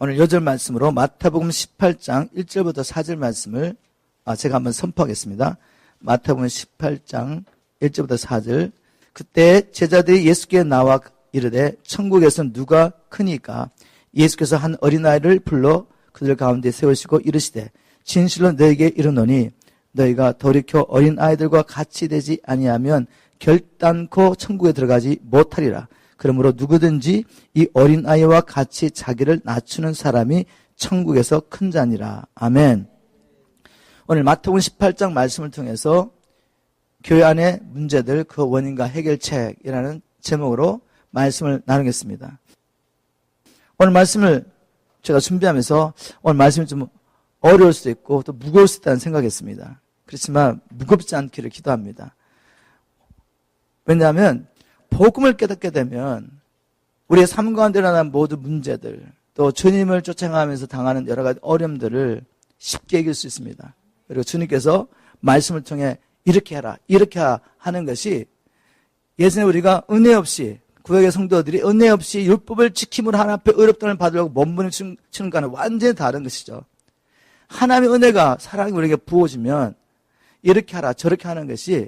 오늘 요절 말씀으로 마태복음 18장 1절부터 4절 말씀을 제가 한번 선포하겠습니다. 마태복음 18장 1절부터 4절. 그때 제자들이 예수께 나와 이르되 천국에서 누가 크니까? 예수께서 한 어린아이를 불러 그들 가운데 세우시고 이르시되 진실로 너에게 이르노니 너희가 돌이켜 어린아이들과 같이 되지 아니하면 결단코 천국에 들어가지 못하리라. 그러므로 누구든지 이 어린아이와 같이 자기를 낮추는 사람이 천국에서 큰 자니라. 아멘. 오늘 마태복음 18장 말씀을 통해서 교회 안의 문제들 그 원인과 해결책이라는 제목으로 말씀을 나누겠습니다. 오늘 말씀을 제가 준비하면서 오늘 말씀이 좀 어려울 수도 있고 또 무거울 수도 있다는 생각했습니다. 그렇지만 무겁지 않기를 기도합니다. 왜냐하면 복음을 깨닫게 되면 우리의 삶 가운데 일어나는 모든 문제들 또 주님을 쫓아가면서 당하는 여러 가지 어려움들을 쉽게 이길 수 있습니다. 그리고 주님께서 말씀을 통해 이렇게 해라 이렇게 하는 것이 예전에 우리가 은혜 없이 구약의 성도들이 은혜 없이 율법을 지킴으로 하나님 앞에 의롭다는 받으려고 몸부림치는 것과는 완전히 다른 것이죠. 하나님의 은혜가 사랑이 우리에게 부어지면 이렇게 하라 저렇게 하는 것이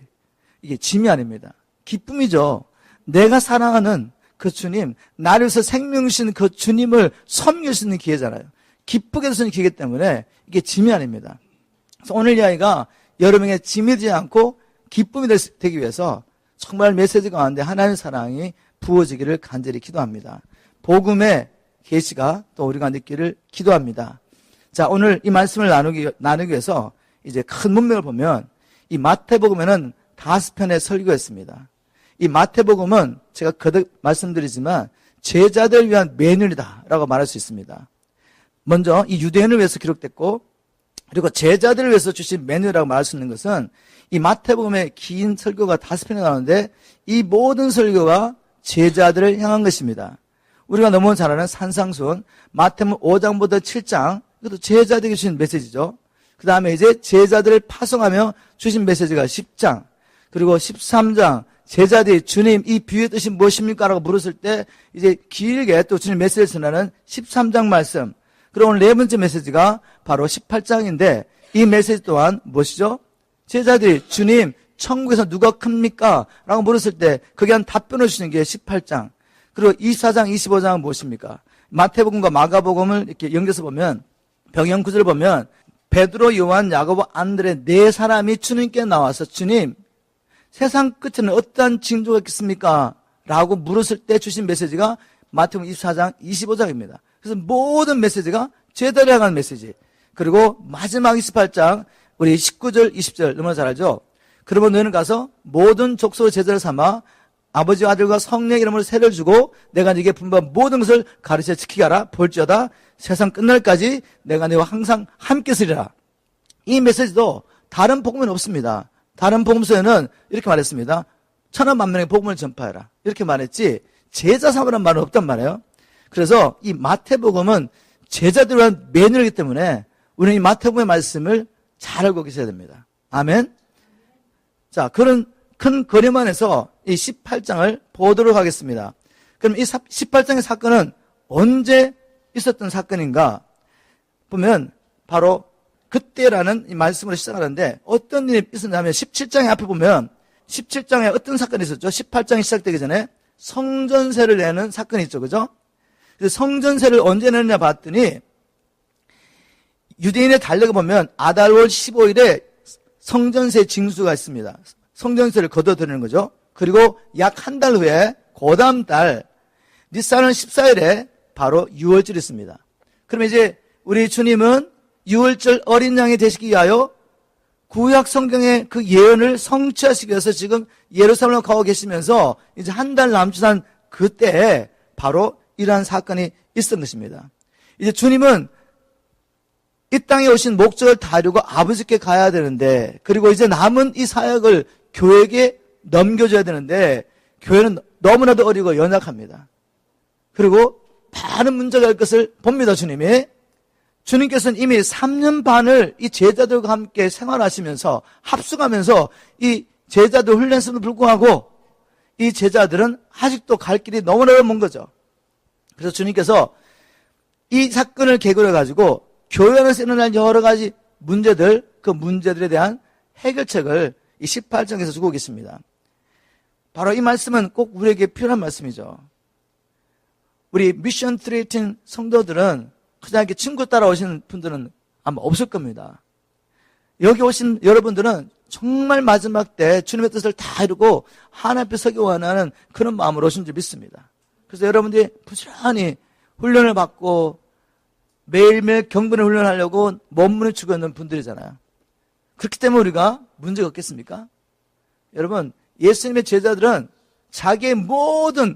이게 짐이 아닙니다. 기쁨이죠. 내가 사랑하는 그 주님, 나를 위해서 생명 주신 그 주님을 섬길 수 있는 기회잖아요. 기쁘게 할 수 있는 기회이기 때문에 이게 짐이 아닙니다. 그래서 오늘 이야기가 여러분에게 짐이 되지 않고 기쁨이 되기 위해서 정말 메시지 가운데 하나님의 사랑이 부어지기를 간절히 기도합니다. 복음의 계시가 또 우리가 느끼기를 기도합니다. 자, 오늘 이 말씀을 나누기 위해서 이제 큰 문맥을 보면 이 마태복음에는 5편의 설교였습니다. 이 마태복음은 제가 거듭 말씀드리지만 제자들을 위한 매뉴얼이다라고 말할 수 있습니다. 먼저 이 유대인을 위해서 기록됐고 그리고 제자들을 위해서 주신 매뉴얼이라고 말할 수 있는 것은 이 마태복음의 긴 설교가 5편이 나오는데 이 모든 설교가 제자들을 향한 것입니다. 우리가 너무 잘 아는 산상수훈 마태복음 5장부터 7장 이것도 제자들에게 주신 메시지죠. 그 다음에 이제 제자들을 파송하며 주신 메시지가 10장 그리고 13장 제자들이 주님 이 비유의 뜻이 무엇입니까? 라고 물었을 때 이제 길게 또 주님 메시지를 전하는 13장 말씀 그리고 오늘 네 번째 메시지가 바로 18장인데 이 메시지 또한 무엇이죠? 제자들이 주님 천국에서 누가 큽니까? 라고 물었을 때 거기에 한 답변을 주시는 게 18장 그리고 24장 25장은 무엇입니까? 마태복음과 마가복음을 이렇게 연결해서 보면 병영 구절을 보면 베드로, 요한, 야고보, 안드레 네 사람이 주님께 나와서 주님 세상 끝에는 어떠한 징조가 있겠습니까? 라고 물었을 때 주신 메시지가 마태복음 24장 25장입니다. 그래서 모든 메시지가 제자들에 향한 메시지 그리고 마지막 28장 우리 19절 20절 너무나 잘 알죠? 그러면 너희는 가서 모든 족속의 제자를 삼아 아버지와 아들과 성령의 이름으로 세를 주고 내가 네게 분부한 모든 것을 가르쳐 지키게 하라. 볼지어다 세상 끝날까지 내가 너희와 항상 함께 있으리라. 이 메시지도 다른 복음은 없습니다. 다른 복음서에는 이렇게 말했습니다. 천하 만민에게 복음을 전파해라. 이렇게 말했지 제자 삼으라는 말은 없단 말이에요. 그래서 이 마태복음은 제자들을 위한 매뉴얼이기 때문에 우리는 이 마태복음의 말씀을 잘 알고 계셔야 됩니다. 아멘. 자, 그런 큰 그림 안에서 이 18장을 보도록 하겠습니다. 그럼 이 18장의 사건은 언제 있었던 사건인가? 보면 바로 그때라는 이 말씀으로 시작하는데 어떤 일이 있었냐면 17장의 앞에 보면 17장에 어떤 사건이 있었죠? 18장이 시작되기 전에 성전세를 내는 사건이 있죠. 그죠? 그래서 성전세를 언제 내느냐 봤더니 유대인의 달력을 보면 아달월 15일에 성전세 징수가 있습니다. 성전세를 거둬들이는 거죠. 그리고 약 한 달 후에 그 다음 달 니산월 14일에 바로 유월절이 있습니다. 그럼 이제 우리 주님은 유월절 어린 양이 되시기 위하여 구약 성경의 그 예언을 성취하시기 위해서 지금 예루살렘으로 가고 계시면서 이제 한 달 남짓 한 그때에 바로 이러한 사건이 있었던 것입니다. 이제 주님은 이 땅에 오신 목적을 다루고 아버지께 가야 되는데 그리고 이제 남은 이 사역을 교회에게 넘겨줘야 되는데 교회는 너무나도 어리고 연약합니다. 그리고 많은 문제가 할 것을 봅니다. 주님께서는 이미 3년 반을 이 제자들과 함께 생활하시면서 합숙하면서 이 제자들 훈련했음에도 불구하고 이 제자들은 아직도 갈 길이 너무나 먼 거죠. 그래서 주님께서 이 사건을 계기로 해가지고 교회 안에서 일어날 여러 가지 문제들, 그 문제들에 대한 해결책을 이 18장에서 주고 계십니다. 바로 이 말씀은 꼭 우리에게 필요한 말씀이죠. 우리 미션 318 성도들은 그냥 이렇게 친구 따라오시는 분들은 아마 없을 겁니다. 여기 오신 여러분들은 정말 마지막 때 주님의 뜻을 다 이루고 하나님 앞에 서기 원하는 그런 마음으로 오신 줄 믿습니다. 그래서 여러분들이 부지런히 훈련을 받고 매일매일 경건을 훈련하려고 몸문을 추고 있는 분들이잖아요. 그렇기 때문에 우리가 문제가 없겠습니까? 여러분, 예수님의 제자들은 자기의 모든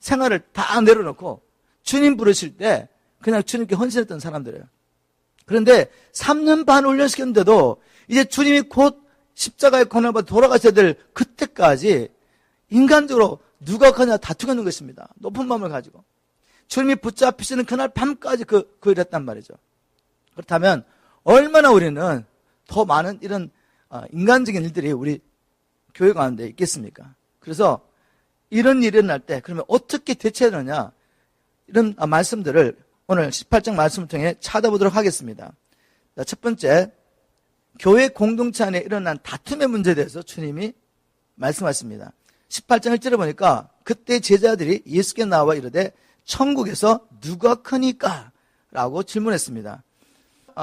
생활을 다 내려놓고 주님 부르실 때 그냥 주님께 헌신했던 사람들이에요. 그런데 3년 반 훈련시켰는데도 이제 주님이 곧 십자가의 고난을 받아 돌아가셔야 될 그때까지 인간적으로 누가 그냥 다투고 있는 것입니다. 높은 마음을 가지고. 주님이 붙잡히시는 그날 밤까지 그 일을 했단 말이죠. 그렇다면 얼마나 우리는 더 많은 이런 인간적인 일들이 우리 교회 가운데 있겠습니까? 그래서 이런 일이 일어날 때 그러면 어떻게 대처하느냐, 이런 말씀들을 오늘 18장 말씀을 통해 찾아보도록 하겠습니다. 첫 번째, 교회 공동체 안에 일어난 다툼의 문제에 대해서 주님이 말씀하십니다. 18장 1절에 보니까 그때 제자들이 예수께 나와 이르되 천국에서 누가 크니까? 라고 질문했습니다.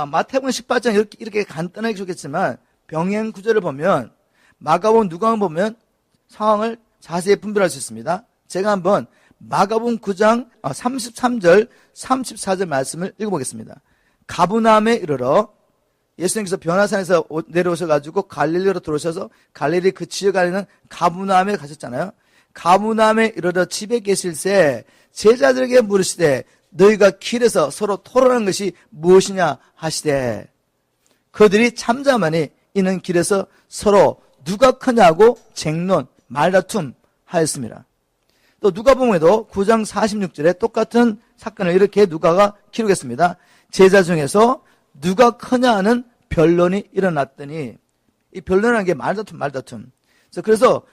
마태복음 18장 이렇게 간단하게 적겠지만 병행 구절을 보면 마가복음, 누가복음 보면 상황을 자세히 분별할 수 있습니다. 제가 한번 마가복음 9장 33절 34절 말씀을 읽어보겠습니다. 가브나움에 이르러 예수님께서 변화산에서 내려오셔가지고 갈릴리로 들어오셔서 갈릴리 그 지역 안에는 가브나움에 가셨잖아요. 가브나움에 이르러 집에 계실새 제자들에게 물으시되 너희가 길에서 서로 토론한 것이 무엇이냐 하시되 그들이 잠잠하니 이는 길에서 서로 누가 크냐고 쟁론 말다툼 하였습니다. 또 누가복음에도 9장 46절에 똑같은 사건을 이렇게 누가가 기록했습니다. 제자 중에서 누가 크냐 하는 변론이 일어났더니, 이 변론이라는 게 말다툼. 그래서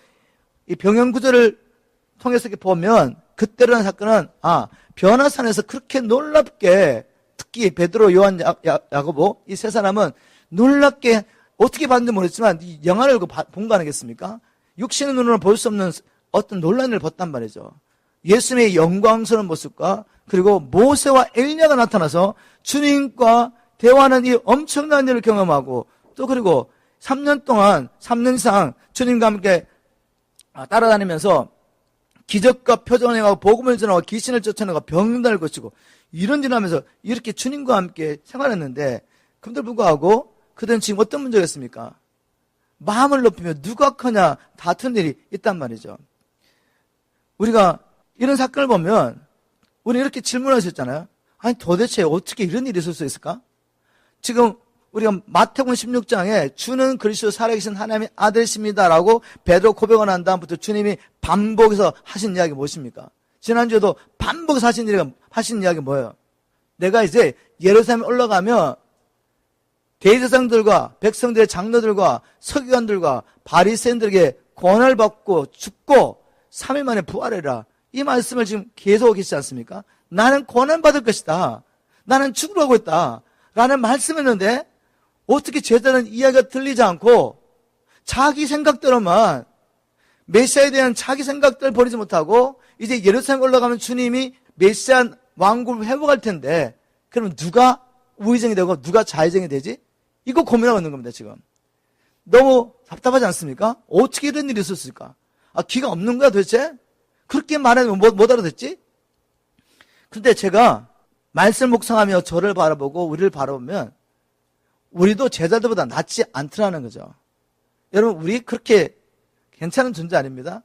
이 병행 구절을 통해서 이렇게 보면 그때 일어난 사건은 변화산에서 그렇게 놀랍게, 특히 베드로, 요한, 야고보 이 세 사람은 놀랍게 어떻게 봤는지 모르겠지만 이 영화를 본 거 아니겠습니까? 육신의 눈으로 볼 수 없는 어떤 논란을 일을 봤단 말이죠. 예수님의 영광스러운 모습과 그리고 모세와 엘리야가 나타나서 주님과 대화하는 이 엄청난 일을 경험하고 또 그리고 3년 동안 3년 이상 주님과 함께 따라다니면서 기적과 표적을 행하고 복음을 전하고 귀신을 쫓아내고 병들을 고치고 이런 일을 하면서 이렇게 주님과 함께 생활했는데 그럼에도 불구하고 그들은 지금 어떤 문제가 있습니까? 마음을 높이며 누가 크냐 다툰 일이 있단 말이죠. 우리가 이런 사건을 보면 우리 이렇게 질문할 수 있잖아요. 아니 도대체 어떻게 이런 일이 있을 수 있을까? 지금 우리가 마태복음 16장에 주는 그리스도 살아계신 하나님의 아들이십니다라고 베드로 고백을 한 다음부터 주님이 반복해서 하신 이야기 무엇입니까? 지난주에도 반복해서 하신 이야기 뭐예요? 내가 이제 예루살렘에 올라가면 대제사장들과 백성들의 장로들과 서기관들과 바리새인들에게 권한을 받고 죽고 3일 만에 부활해라. 이 말씀을 지금 계속 계시지 않습니까? 나는 권한 받을 것이다. 나는 죽으러 가고 있다. 라는 말씀했는데 어떻게 제자는 이야기가 들리지 않고 자기 생각대로만 메시아에 대한 자기 생각들을 버리지 못하고 이제 예루살렘 올라가면 주님이 메시아 왕국을 회복할 텐데 그러면 누가 우의정이 되고 누가 좌의정이 되지? 이거 고민하고 있는 겁니다, 지금. 너무 답답하지 않습니까? 어떻게 이런 일이 있었을까? 귀가 없는 거야, 도대체? 그렇게 말하면 못 알아듣지? 근데 제가 말씀 묵상하며 저를 바라보고 우리를 바라보면 우리도 제자들보다 낫지 않더라는 거죠. 여러분, 우리 그렇게 괜찮은 존재 아닙니다.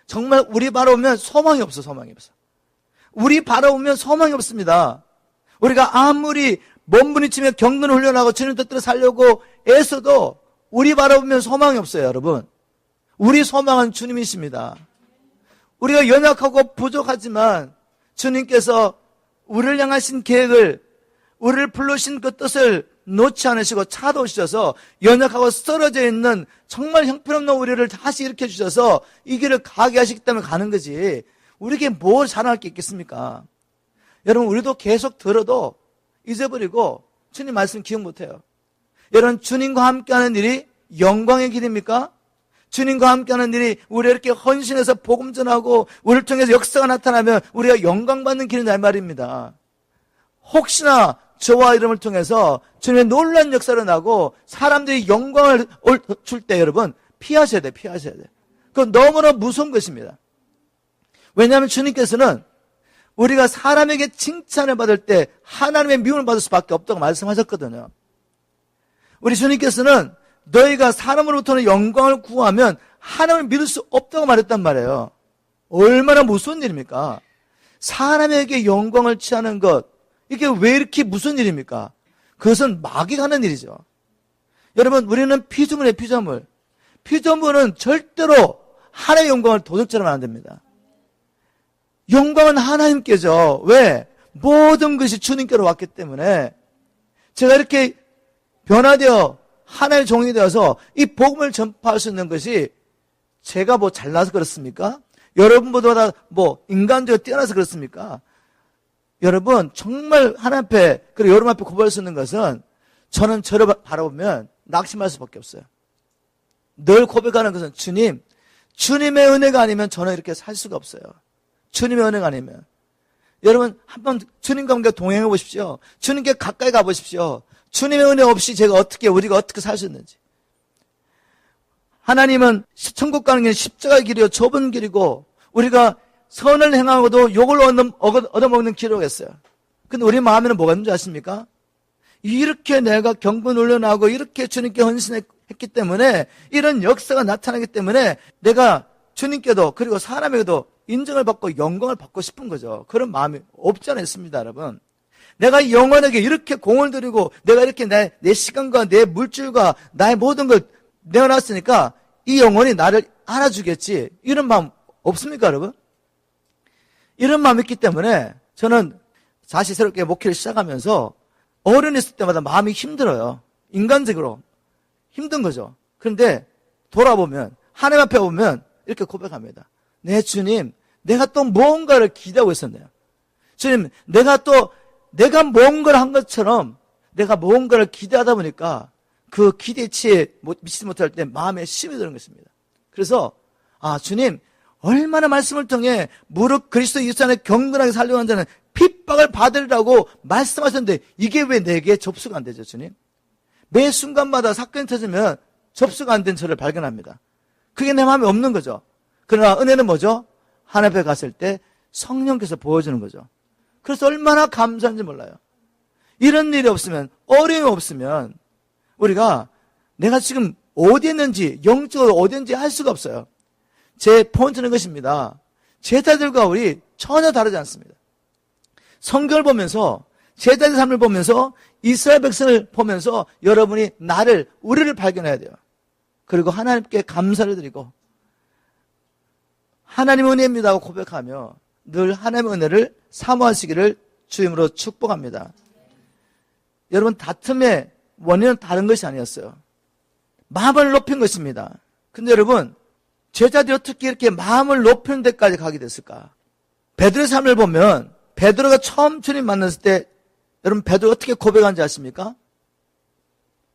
정말 우리 바라보면 소망이 없어. 우리 바라보면 소망이 없습니다. 우리가 아무리 몸부림치며 경건을 훈련하고 주님 뜻대로 살려고 애써도 우리 바라보면 소망이 없어요, 여러분. 우리 소망은 주님이십니다. 우리가 연약하고 부족하지만 주님께서 우리를 향하신 계획을, 우리를 부르신 그 뜻을 놓지 않으시고 찾아오셔서 연약하고 쓰러져 있는 정말 형편없는 우리를 다시 일으켜 주셔서 이 길을 가게 하시기 때문에 가는 거지. 우리에게 뭘 자랑할 게 있겠습니까? 여러분, 우리도 계속 들어도 잊어버리고 주님 말씀 기억 못해요. 여러분, 주님과 함께하는 일이 영광의 길입니까? 주님과 함께하는 일이 우리가 이렇게 헌신해서 복음 전하고 우리를 통해서 역사가 나타나면 우리가 영광받는 길이다 이 말입니다. 혹시나 저와 이름을 통해서 주님의 놀라운 역사를 나고 사람들이 영광을 줄 때 여러분 피하셔야 돼요. 피하셔야 돼요. 그건 너무나 무서운 것입니다. 왜냐하면 주님께서는 우리가 사람에게 칭찬을 받을 때 하나님의 미움을 받을 수밖에 없다고 말씀하셨거든요. 우리 주님께서는 너희가 사람으로부터는 영광을 구하면 하나님을 믿을 수 없다고 말했단 말이에요. 얼마나 무서운 일입니까? 사람에게 영광을 취하는 것, 이게 왜 이렇게 무슨 일입니까? 그것은 마귀가 하는 일이죠. 여러분, 우리는 피조물이에요, 피조물. 피조물은 절대로 하나님의 영광을 도둑질하면 안 됩니다. 영광은 하나님께죠. 왜? 모든 것이 주님께로 왔기 때문에 제가 이렇게 변화되어 하나님의 종이 되어서 이 복음을 전파할 수 있는 것이 제가 뭐 잘나서 그렇습니까? 여러분보다 뭐 인간적으로 뛰어나서 그렇습니까? 여러분 정말 하나님 앞에 그리고 여러분 앞에 고백할 수 있는 것은 저는 저를 바라보면 낙심할 수밖에 없어요. 늘 고백하는 것은 주님, 주님의 은혜가 아니면 저는 이렇게 살 수가 없어요. 주님의 은혜가 아니면. 여러분 한번 주님과 함께 동행해 보십시오. 주님께 가까이 가 보십시오. 주님의 은혜 없이 우리가 어떻게 살 수 있는지. 하나님은 천국 가는 길은 십자가의 길이요 좁은 길이고 우리가 선을 행하고도 욕을 얻어먹는 길이라고 했어요. 근데 우리 마음에는 뭐가 있는지 아십니까? 이렇게 내가 경건 훈련하고 이렇게 주님께 헌신했기 때문에 이런 역사가 나타나기 때문에 내가 주님께도 그리고 사람에게도 인정을 받고 영광을 받고 싶은 거죠. 그런 마음이 없지 않습니다, 여러분. 내가 영혼에게 이렇게 공을 들이고 내가 이렇게 내 시간과 내 물질과 나의 모든 걸 내어놨으니까 이 영혼이 나를 알아주겠지. 이런 마음 없습니까, 여러분? 이런 마음이 있기 때문에 저는 다시 새롭게 목회를 시작하면서 어른이 있을 때마다 마음이 힘들어요. 인간적으로 힘든 거죠. 그런데 돌아보면 하나님 앞에 보면 이렇게 고백합니다. 네, 주님, 내가 또 무언가를 기대하고 있었네요. 주님, 내가 무언가를 한 것처럼 내가 무언가를 기대하다 보니까 그 기대치에 미치지 못할 때 마음에 심이 드는 것입니다. 그래서 주님, 얼마나 말씀을 통해 무릇 그리스도 예수 안에 경건하게 살려고 하는 자는 핍박을 받으리라고 말씀하셨는데 이게 왜 내게 접수가 안 되죠, 주님? 매 순간마다 사건이 터지면 접수가 안 된 저를 발견합니다. 그게 내 마음에 없는 거죠. 그러나 은혜는 뭐죠? 하나님 앞에 갔을 때 성령께서 보여주는 거죠. 그래서 얼마나 감사한지 몰라요. 이런 일이 없으면, 어려움이 없으면 우리가 내가 지금 어디 있는지, 영적으로 어디 있는지 알 수가 없어요. 제 포인트는 것입니다. 제자들과 우리 전혀 다르지 않습니다. 성경을 보면서, 제자의 삶을 보면서, 이스라엘 백성을 보면서 여러분이 우리를 발견해야 돼요. 그리고 하나님께 감사를 드리고 하나님의 은혜입니다 하고 고백하며 늘 하나님의 은혜를 사모하시기를 주임으로 축복합니다. 여러분, 다툼의 원인은 다른 것이 아니었어요. 마음을 높인 것입니다. 근데 여러분, 제자들이 어떻게 이렇게 마음을 높이는 데까지 가게 됐을까? 베드로의 삶을 보면 베드로가 처음 주님 만났을 때 여러분 베드로가 어떻게 고백한지 아십니까?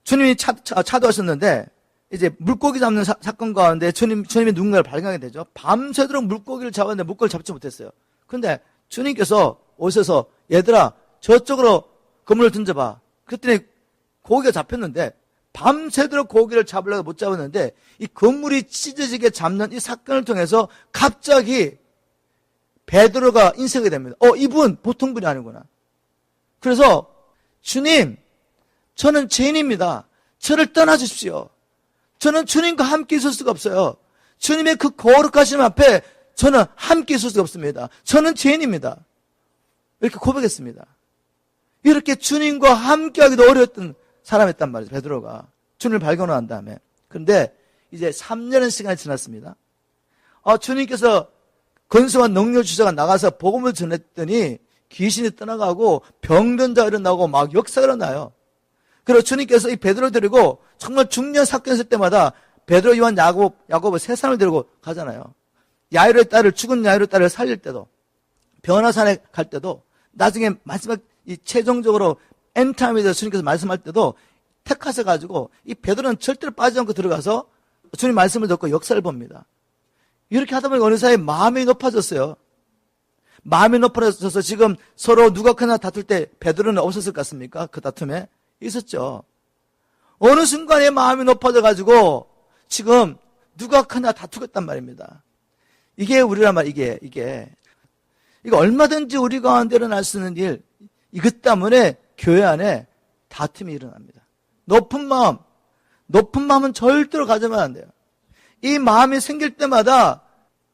주님이 차도하셨는데 이제 물고기 잡는 사건 가운데 주님이 누군가를 발견하게 되죠. 밤새도록 물고기를 잡았는데 물고기를 잡지 못했어요. 근데 주님께서 오셔서 얘들아 저쪽으로 그물을 던져봐. 그랬더니 고기가 잡혔는데 밤새도록 고기를 잡으려고 못 잡았는데 이 그물이 찢어지게 잡는 이 사건을 통해서 갑자기 베드로가 인식하게 됩니다. 이분 보통 분이 아니구나. 그래서 주님, 저는 죄인입니다. 저를 떠나주십시오. 저는 주님과 함께 있을 수가 없어요. 주님의 그 거룩하심 앞에 저는 함께 있을 수가 없습니다. 저는 죄인입니다. 이렇게 고백했습니다. 이렇게 주님과 함께하기도 어려웠던 사람이었단 말이죠. 베드로가 주님을 발견한 다음에. 그런데 이제 3년의 시간이 지났습니다. 주님께서 건수와 능력 주자가 나가서 복음을 전했더니 귀신이 떠나가고 병든 자가 일어나고 막 역사가 일어나요. 그리고 주님께서 이 베드로를 데리고 정말 중요한 사건이 있을 때마다 베드로, 요한, 야고보 세 사람을 데리고 가잖아요. 죽은 야이로의 딸을 살릴 때도, 변화산에 갈 때도 나중에 마지막 이 최종적으로 엔타임에 대해서 주님께서 말씀할 때도 택하셔가지고 이 베드로는 절대로 빠지지 않고 들어가서 주님 말씀을 듣고 역사를 봅니다. 이렇게 하다 보니까 어느 사이에 마음이 높아졌어요. 마음이 높아져서 지금 서로 누가 크나 다툴 때 베드로는 없었을 것 같습니까? 그 다툼에 있었죠. 어느 순간에 마음이 높아져가지고 지금 누가 크나 다투겠단 말입니다. 이게 우리란 말, 이게 얼마든지 우리 가운데 일어날 수 있는 일, 이것 때문에 교회 안에 다툼이 일어납니다. 높은 마음은 절대로 가져면 안 돼요. 이 마음이 생길 때마다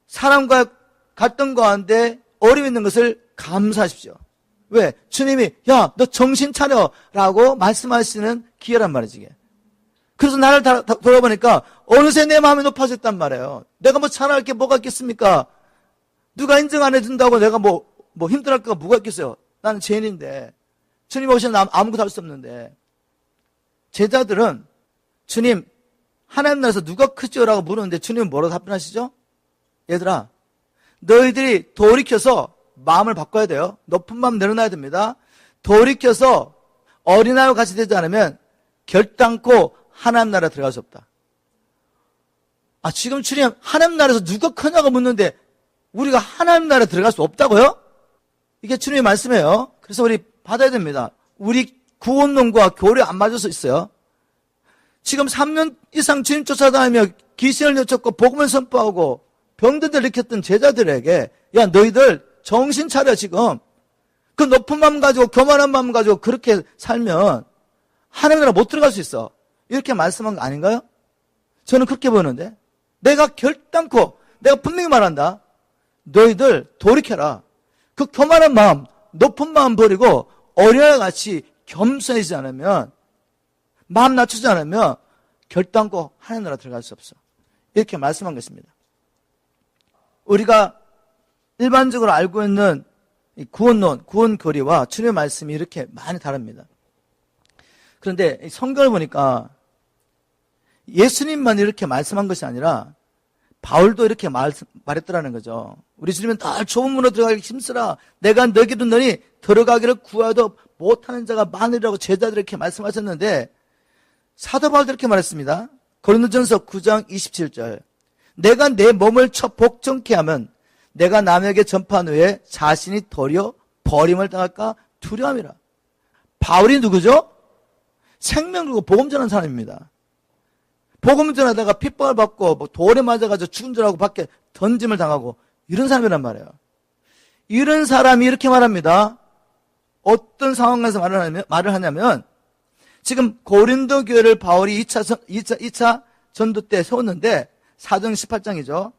사람과 갈등 가운데 어려움이 있는 것을 감사하십시오. 왜? 주님이 야, 너 정신 차려 라고 말씀하시는 기회란 말이지 이게. 그래서 나를 돌아보니까 어느새 내 마음이 높아졌단 말이에요. 내가 뭐 잘할 게 뭐가 있겠습니까? 누가 인정 안 해준다고 내가 뭐 힘들할 거가 뭐가 있겠어요? 나는 죄인인데 주님 오시면 아무것도 할 수 없는데. 제자들은 주님 하나님 나라에서 누가 크죠? 라고 물었는데 주님은 뭐라고 답변하시죠? 얘들아, 너희들이 돌이켜서 마음을 바꿔야 돼요. 높은 마음 내려놔야 됩니다. 돌이켜서 어린아이와 같이 되지 않으면 결단코 하나님 나라에 들어갈 수 없다. 지금 주님 하나님 나라에서 누가 크냐고 묻는데 우리가 하나님 나라에 들어갈 수 없다고요? 이게 주님의 말씀이에요. 그래서 우리 받아야 됩니다. 우리 구원론과 교리 안 맞을 수 있어요. 지금 3년 이상 주님 쫓아다니며 귀신을 여쳤고 복음을 선포하고 병들을 일으켰던 제자들에게 야 너희들 정신 차려 지금. 그 높은 마음 가지고 교만한 마음 가지고 그렇게 살면 하나님 나라 못 들어갈 수 있어. 이렇게 말씀한 거 아닌가요? 저는 그렇게 보는데 내가 결단코 내가 분명히 말한다. 너희들 돌이켜라. 그 교만한 마음 높은 마음 버리고 어린아이와 같이 겸손해지지 않으면 마음 낮추지 않으면 결단코 하나님 나라 들어갈 수 없어. 이렇게 말씀한 것입니다. 우리가 일반적으로 알고 있는 구원론, 구원교리와 주님의 말씀이 이렇게 많이 다릅니다. 그런데 성경을 보니까 예수님만 이렇게 말씀한 것이 아니라 바울도 이렇게 말했더라는 거죠. 우리 주님은 늘 좁은 문으로 들어가기 힘쓰라. 내가 너희를 너니 들어가기를 구하도 못하는 자가 많으리라고 제자들에게 말씀하셨는데 사도 바울도 이렇게 말했습니다. 고린도전서 9장 27절. 내가 내 몸을 쳐 복종케 하면 내가 남에게 전파한 후에 자신이 도리어 버림을 당할까 두려움이라. 바울이 누구죠? 생명 걸고 복음 전하는 사람입니다. 복음 전하다가 핍박을 받고 돌에 맞아가지고 죽은 줄 알고 밖에 던짐을 당하고 이런 사람이란 말이에요. 이런 사람이 이렇게 말합니다. 어떤 상황에서 말을 하냐면 지금 고린도 교회를 바울이 2차 전도 때 세웠는데 사도행 18장이죠.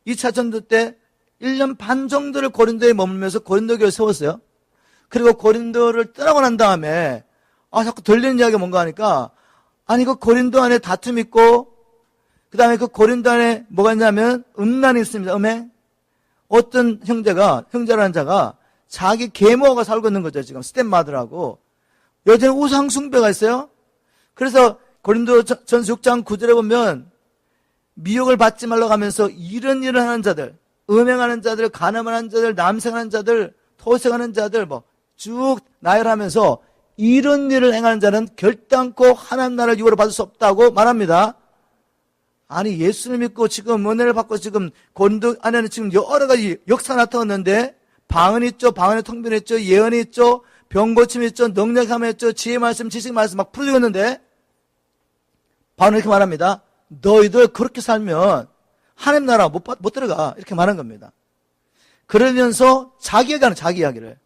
2차 전도 때 1년 반 정도를 고린도에 머물면서 고린도 교회를 세웠어요. 그리고 고린도를 떠나고 난 다음에 자꾸 들리는 이야기가 뭔가 하니까 그 고린도 안에 다툼이 있고 그 다음에 그 고린도 안에 뭐가 있냐면 음란이 있습니다. 음행. 어떤 형제라는 자가 자기 계모가 살고 있는 거죠. 지금 스텝마들하고 여전히 우상 숭배가 있어요. 그래서 고린도 전서 6장 9절에 보면 미혹을 받지 말라고 하면서 이런 일을 하는 자들, 음행하는 자들, 간음하는 자들, 남생하는 자들, 토색하는 자들 쭉 나열하면서 이런 일을 행하는 자는 결단코 하나님 나라를 유업으로 받을 수 없다고 말합니다. 예수를 믿고 지금 은혜를 받고 지금 고린도 안에는 지금 여러 가지 역사가 나타났는데 방언이 있죠, 방언의 통변이 있죠, 예언이 있죠, 병 고침이 있죠, 능력함이 있죠, 지혜 말씀, 지식 말씀 막 풀리고 있는데 바울은 이렇게 말합니다. 너희들 그렇게 살면 하나님 나라 못 들어가. 이렇게 말한 겁니다. 그러면서 자기 이야기를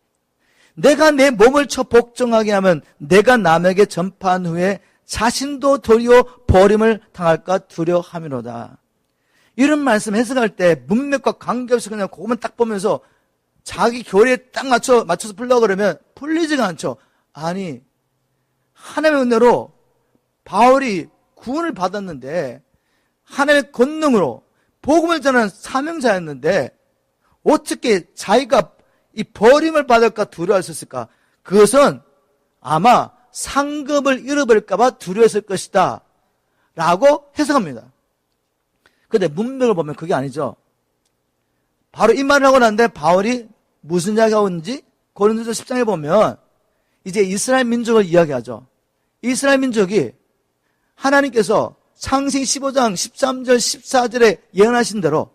내가 내 몸을 쳐 복종하게 하면 내가 남에게 전파한 후에 자신도 도리어 버림을 당할까 두려워함이로다. 이런 말씀 해석할 때 문맥과 관계없이 그냥 그것만 딱 보면서 자기 교리에 딱 맞춰서 풀려고 그러면 풀리지가 않죠. 하나님의 은혜로 바울이 구원을 받았는데 하나님의 권능으로 복음을 전하는 사명자였는데 어떻게 자기가 이 버림을 받을까 두려워했을까? 그것은 아마 상급을 잃어버릴까 봐 두려웠을 것이다 라고 해석합니다. 그런데 문맥을 보면 그게 아니죠. 바로 이 말을 하고 났는데 바울이 무슨 이야기가 오는지 고린도서 10장에 보면 이제 이스라엘 민족을 이야기하죠. 이스라엘 민족이 하나님께서 창세기 15장 13절 14절에 예언하신 대로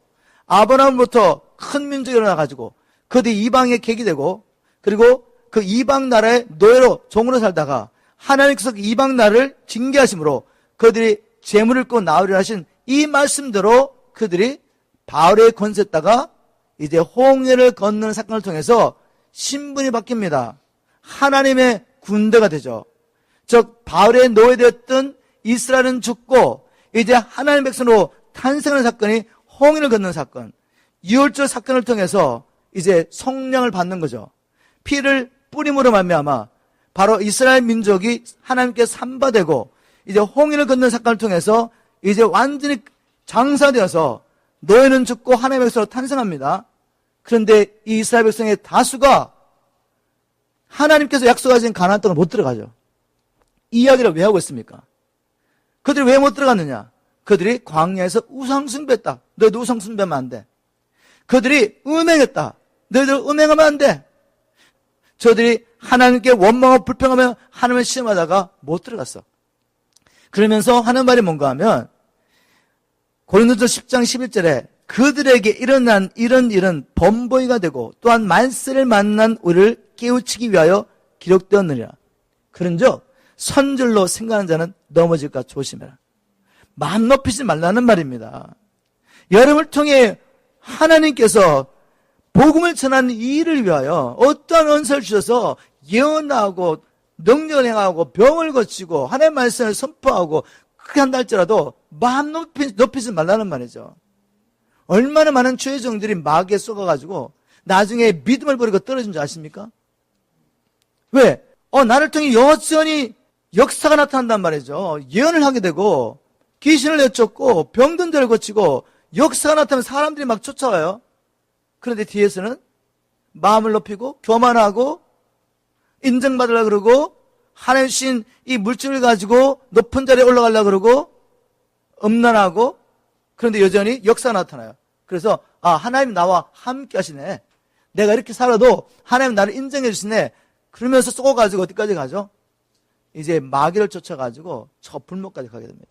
아브라함부터 큰 민족이 일어나가지고 그들이 이방의 객이 되고 그리고 그 이방 나라의 노예로 종으로 살다가 하나님께서 그 이방 나라를 징계하심으로 그들이 재물을 꽂고 나오리라 하신 이 말씀대로 그들이 바울의 권세에다가 이제 홍해를 건너는 사건을 통해서 신분이 바뀝니다. 하나님의 군대가 되죠. 즉 바울의 노예되었던 이스라엘은 죽고 이제 하나님의 백성으로 탄생하는 사건이 홍해를 건너는 사건, 유월절 사건을 통해서 이제 성령을 받는 거죠. 피를 뿌림으로 말미암아 바로 이스라엘 민족이 하나님께 삼바되고 이제 홍해를 건너는 사건을 통해서 이제 완전히 장사되어서 노예는 죽고 하나님의 백성으로 탄생합니다. 그런데 이 이스라엘 백성의 다수가 하나님께서 약속하신 가나안 땅을 못 들어가죠. 이 이야기를 왜 하고 있습니까? 그들이 왜 못 들어갔느냐? 그들이 광야에서 우상숭배했다. 너희도 우상숭배하면 안 돼. 그들이 음행했다. 너희들 음행하면 안 돼. 저들이 하나님께 원망하고 불평하며 하나님을 시험하다가 못 들어갔어. 그러면서 하는 말이 뭔가 하면 고린도서 10장 11절에 그들에게 일어난 이런 일은 번보이가 되고 또한 만세를 만난 우리를 깨우치기 위하여 기록되었느니라. 그런즉 선줄로 생각하는 자는 넘어질까 조심해라. 마음 높이지 말라는 말입니다. 여러분을 통해 하나님께서 복음을 전하는 이 일을 위하여 어떠한 은사를 주셔서 예언하고 능력을 행하고 병을 고치고 하나님의 말씀을 선포하고 그렇게 한다 할지라도 마음 높이지 말라는 말이죠. 얼마나 많은 주의 종들이 마귀에 쏘가가지고 나중에 믿음을 버리고 떨어진 줄 아십니까? 왜? 나를 통해 여전히 역사가 나타난단 말이죠. 예언을 하게 되고 귀신을 내쫓고 병든 자를 고치고 역사가 나타나면 사람들이 막 쫓아와요. 그런데 뒤에서는 마음을 높이고 교만하고 인정받으려고 그러고 하나님 주신 이 물질을 가지고 높은 자리에 올라가려고 그러고 음란하고 그런데 여전히 역사가 나타나요. 그래서 하나님 나와 함께 하시네. 내가 이렇게 살아도 하나님 나를 인정해 주시네. 그러면서 쏘고가지고 어디까지 가죠? 이제 마귀를 쫓아가지고 저 불못까지 가게 됩니다.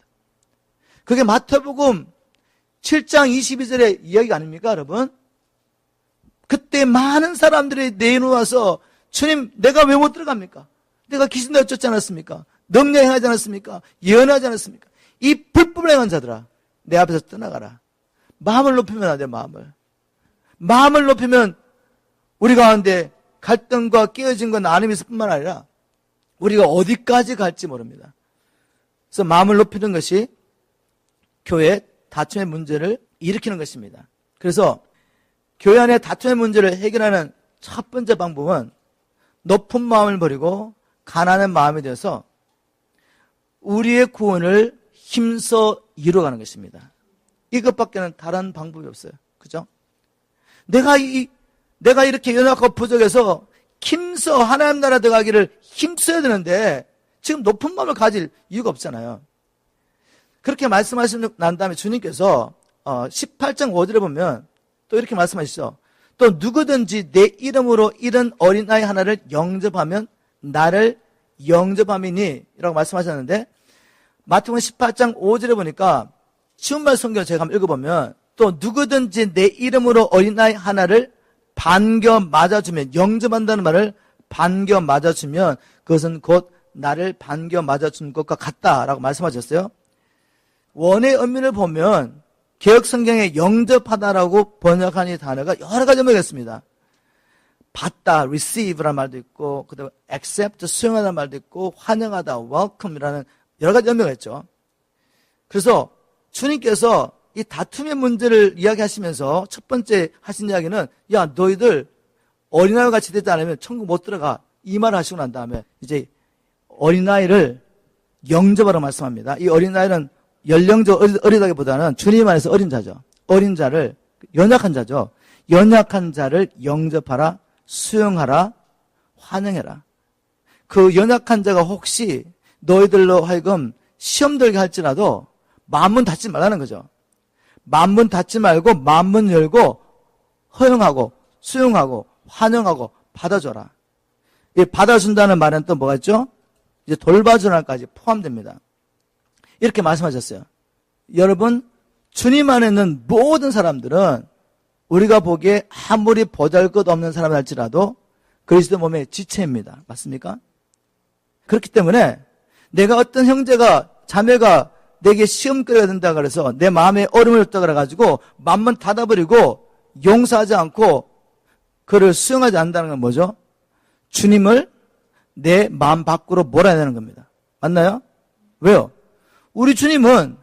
그게 마태복음 7장 22절의 이야기가 아닙니까, 여러분? 그때 많은 사람들이 내놓아서 주님, 내가 왜 못 들어갑니까? 내가 귀신 내쫓지 않았습니까? 능력 행하지 않았습니까? 예언하지 않았습니까? 이 불법을 행한 자들아, 내 앞에서 떠나가라. 마음을 높이면 안 돼, 마음을. 마음을 높이면 우리 가운데 갈등과 깨어진 건 나눔이 있을 뿐만 아니라 우리가 어디까지 갈지 모릅니다. 그래서 마음을 높이는 것이 교회 다툼의 문제를 일으키는 것입니다. 그래서 교회 안에 다툼의 문제를 해결하는 첫 번째 방법은 높은 마음을 버리고 가난한 마음이 되어서 우리의 구원을 힘써 이루어가는 것입니다. 이것밖에는 다른 방법이 없어요. 그죠? 내가 이렇게 연약하고 부족해서 힘써 하나님 나라 들어가기를 힘써야 되는데 지금 높은 마음을 가질 이유가 없잖아요. 그렇게 말씀하신 난 다음에 주님께서 18장 5절에 보면 또 이렇게 말씀하시죠. 또 누구든지 내 이름으로 이런 어린아이 하나를 영접하면 나를 영접함이니 라고 말씀하셨는데 마태복음 18장 5절에 보니까 쉬운말 성경 제가 한번 읽어보면 또 누구든지 내 이름으로 어린아이 하나를 반겨 맞아주면 영접한다는 말을 반겨 맞아주면 그것은 곧 나를 반겨 맞아준 것과 같다라고 말씀하셨어요. 원의 의미를 보면 개혁성경에 영접하다라고 번역한 이 단어가 여러 가지 의미가 있습니다. 받다, receive라는 말도 있고 그다음에 accept, 수용하다는 말도 있고 환영하다, welcome이라는 여러 가지 의미가 있죠. 그래서 주님께서 이 다툼의 문제를 이야기하시면서 첫 번째 하신 이야기는 야 너희들 어린아이와 같이 되지 않으면 천국 못 들어가 이 말을 하시고 난 다음에 이제 어린아이를 영접하라고 말씀합니다. 이 어린아이는 연령적 어리다기보다는 주님 안에서 어린 자죠. 어린 자를 연약한 자죠. 연약한 자를 영접하라, 수용하라, 환영해라. 그 연약한 자가 혹시 너희들로 하여금 시험 들게 할지라도 마음문 닫지 말라는 거죠. 마음문 닫지 말고 마음문 열고 허용하고 수용하고 환영하고 받아줘라. 이 받아준다는 말은 또 뭐가 있죠? 이제 돌봐주나까지 포함됩니다. 이렇게 말씀하셨어요. 여러분, 주님 안에 있는 모든 사람들은 우리가 보기에 아무리 보잘것없는 사람일지라도 그리스도 몸의 지체입니다. 맞습니까? 그렇기 때문에 내가 어떤 형제가 자매가 내게 시험거리가 된다 그래서 내 마음에 어려움을 줬다 그래가지고 마음만 닫아버리고 용서하지 않고 그를 수용하지 않는다는 건 뭐죠? 주님을 내 마음 밖으로 몰아내는 겁니다. 맞나요? 왜요? 우리 주님은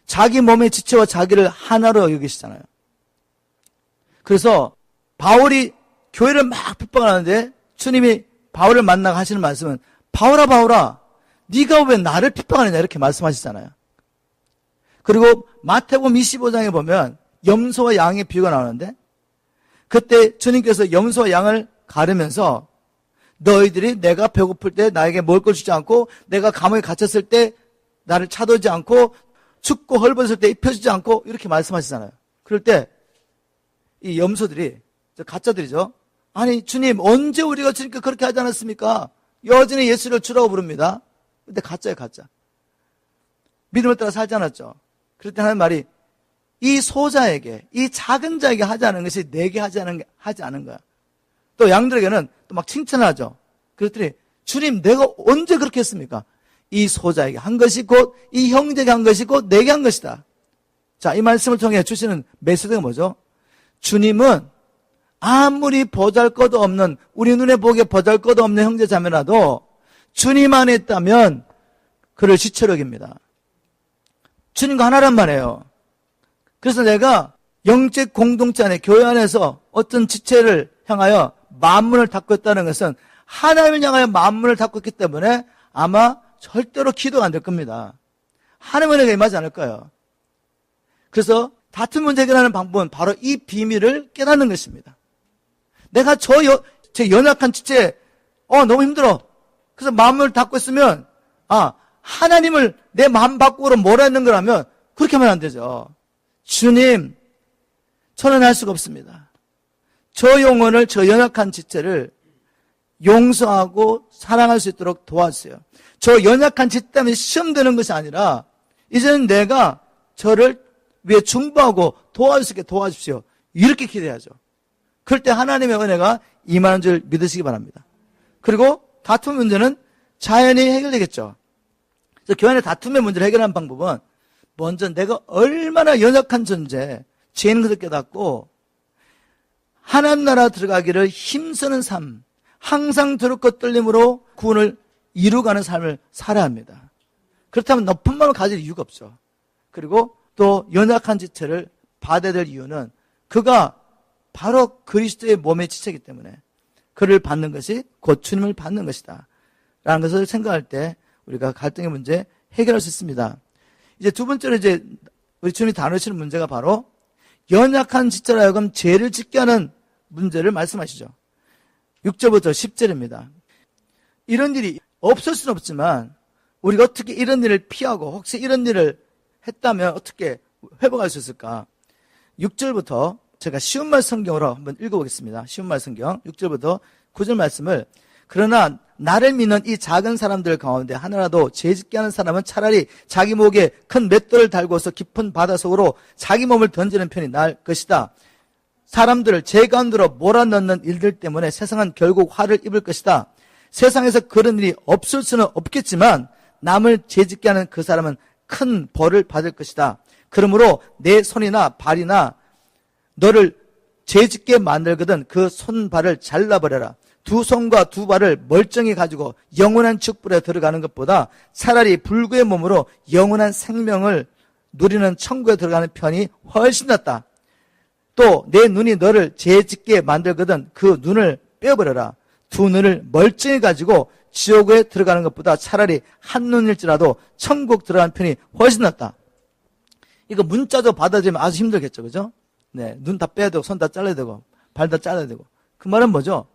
자기 몸의 지체와 자기를 하나로 여기시잖아요. 그래서 바울이 교회를 막 핍박하는데 주님이 바울을 만나고 하시는 말씀은 바울아 바울아 네가 왜 나를 핍박하느냐 이렇게 말씀하시잖아요. 그리고 마태복음 25장에 보면 염소와 양의 비유가 나오는데 그때 주님께서 염소와 양을 가르면서 너희들이 내가 배고플 때 나에게 먹을 걸 주지 않고 내가 감옥에 갇혔을 때 나를 찾아오지 않고 춥고 헐벗을 때 입혀주지 않고 이렇게 말씀하시잖아요. 그럴 때 이 염소들이 가짜들이죠. 아니 주님 언제 우리가 주님께 그렇게 하지 않았습니까? 여전히 예수를 주라고 부릅니다. 근데 가짜예요 가짜. 믿음을 따라 살지 않았죠. 그럴 때 하는 말이 이 소자에게 이 작은 자에게 하지 않은 것이 내게 하지 않은 거야. 또 양들에게는 또 막 칭찬하죠. 그랬더니 주님 내가 언제 그렇게 했습니까? 이 소자에게 한 것이 곧 이 형제에게 한 것이 곧 내게 한 것이다. 자, 이 말씀을 통해 주시는 메시지가 뭐죠? 주님은 아무리 보잘것없는 우리 눈에 보기에 보잘것없는 형제 자매라도 주님 안에 있다면 그를 지체로 여깁니다. 주님과 하나란 말이에요. 그래서 내가 영적 공동체 안에 교회 안에서 어떤 지체를 향하여 마음문을 닫고 있다는 것은 하나님을 향하여 마음문을 닫고 있기 때문에 아마 절대로 기도가 안 될 겁니다. 하나님에게 임하지 않을 거예요. 그래서 다툼 문제 해결하는 방법은 바로 이 비밀을 깨닫는 것입니다. 내가 제 연약한 지체 너무 힘들어. 그래서 마음을 닫고 있으면 하나님을 내 마음 밖으로 몰아내는 거라면 그렇게 하면 안 되죠. 주님 저는 할 수가 없습니다. 저 영혼을 저 연약한 지체를 용서하고 사랑할 수 있도록 도와주세요. 저 연약한 지체 때문에 시험되는 것이 아니라 이제는 내가 저를 위해 중보하고 도와줄 수 있게 도와주십시오. 이렇게 기도해야죠. 그럴 때 하나님의 은혜가 임하는 줄 믿으시기 바랍니다. 그리고 다툼 문제는 자연히 해결되겠죠. 그래서 교회 안에 다툼의 문제를 해결하는 방법은 먼저 내가 얼마나 연약한 존재, 죄인 것을 깨닫고 하나님 나라 들어가기를 힘쓰는 삶, 항상 두렵고 떨림으로 구원을 이루어가는 삶을 살아야 합니다. 그렇다면 높은 마음을 가질 이유가 없죠. 그리고 또 연약한 지체를 받아야 될 이유는 그가 바로 그리스도의 몸의 지체이기 때문에 그를 받는 것이 곧 주님을 받는 것이다 라는 것을 생각할 때 우리가 갈등의 문제 해결할 수 있습니다. 이제 두 번째로 이제 우리 주님이 다루시는 문제가 바로 연약한 지체로 하여금 죄를 짓게 하는 문제를 말씀하시죠. 6절부터 10절입니다. 이런 일이 없을 수는 없지만 우리가 어떻게 이런 일을 피하고 혹시 이런 일을 했다면 어떻게 회복할 수 있을까? 6절부터 제가 쉬운 말 성경으로 한번 읽어보겠습니다. 쉬운 말 성경 6절부터 9절 말씀을 그러나 나를 믿는 이 작은 사람들 가운데 하나라도 죄짓게 하는 사람은 차라리 자기 목에 큰 맷돌을 달고서 깊은 바다 속으로 자기 몸을 던지는 편이 나을 것이다. 사람들을 죄 가운데로 몰아넣는 일들 때문에 세상은 결국 화를 입을 것이다. 세상에서 그런 일이 없을 수는 없겠지만 남을 죄짓게 하는 그 사람은 큰 벌을 받을 것이다. 그러므로 내 손이나 발이나 너를 죄짓게 만들거든 그 손발을 잘라버려라. 두 손과 두 발을 멀쩡히 가지고 영원한 축불에 들어가는 것보다 차라리 불구의 몸으로 영원한 생명을 누리는 천국에 들어가는 편이 훨씬 낫다. 또 내 눈이 너를 죄짓게 만들거든 그 눈을 빼버려라. 두 눈을 멀쩡히 가지고 지옥에 들어가는 것보다 차라리 한 눈일지라도 천국 들어가는 편이 훨씬 낫다. 이거 문자도 받아들이면 아주 힘들겠죠, 그죠? 네, 눈 다 빼야 되고 손 다 잘라야 되고 발 다 잘라야 되고. 그 말은 뭐죠?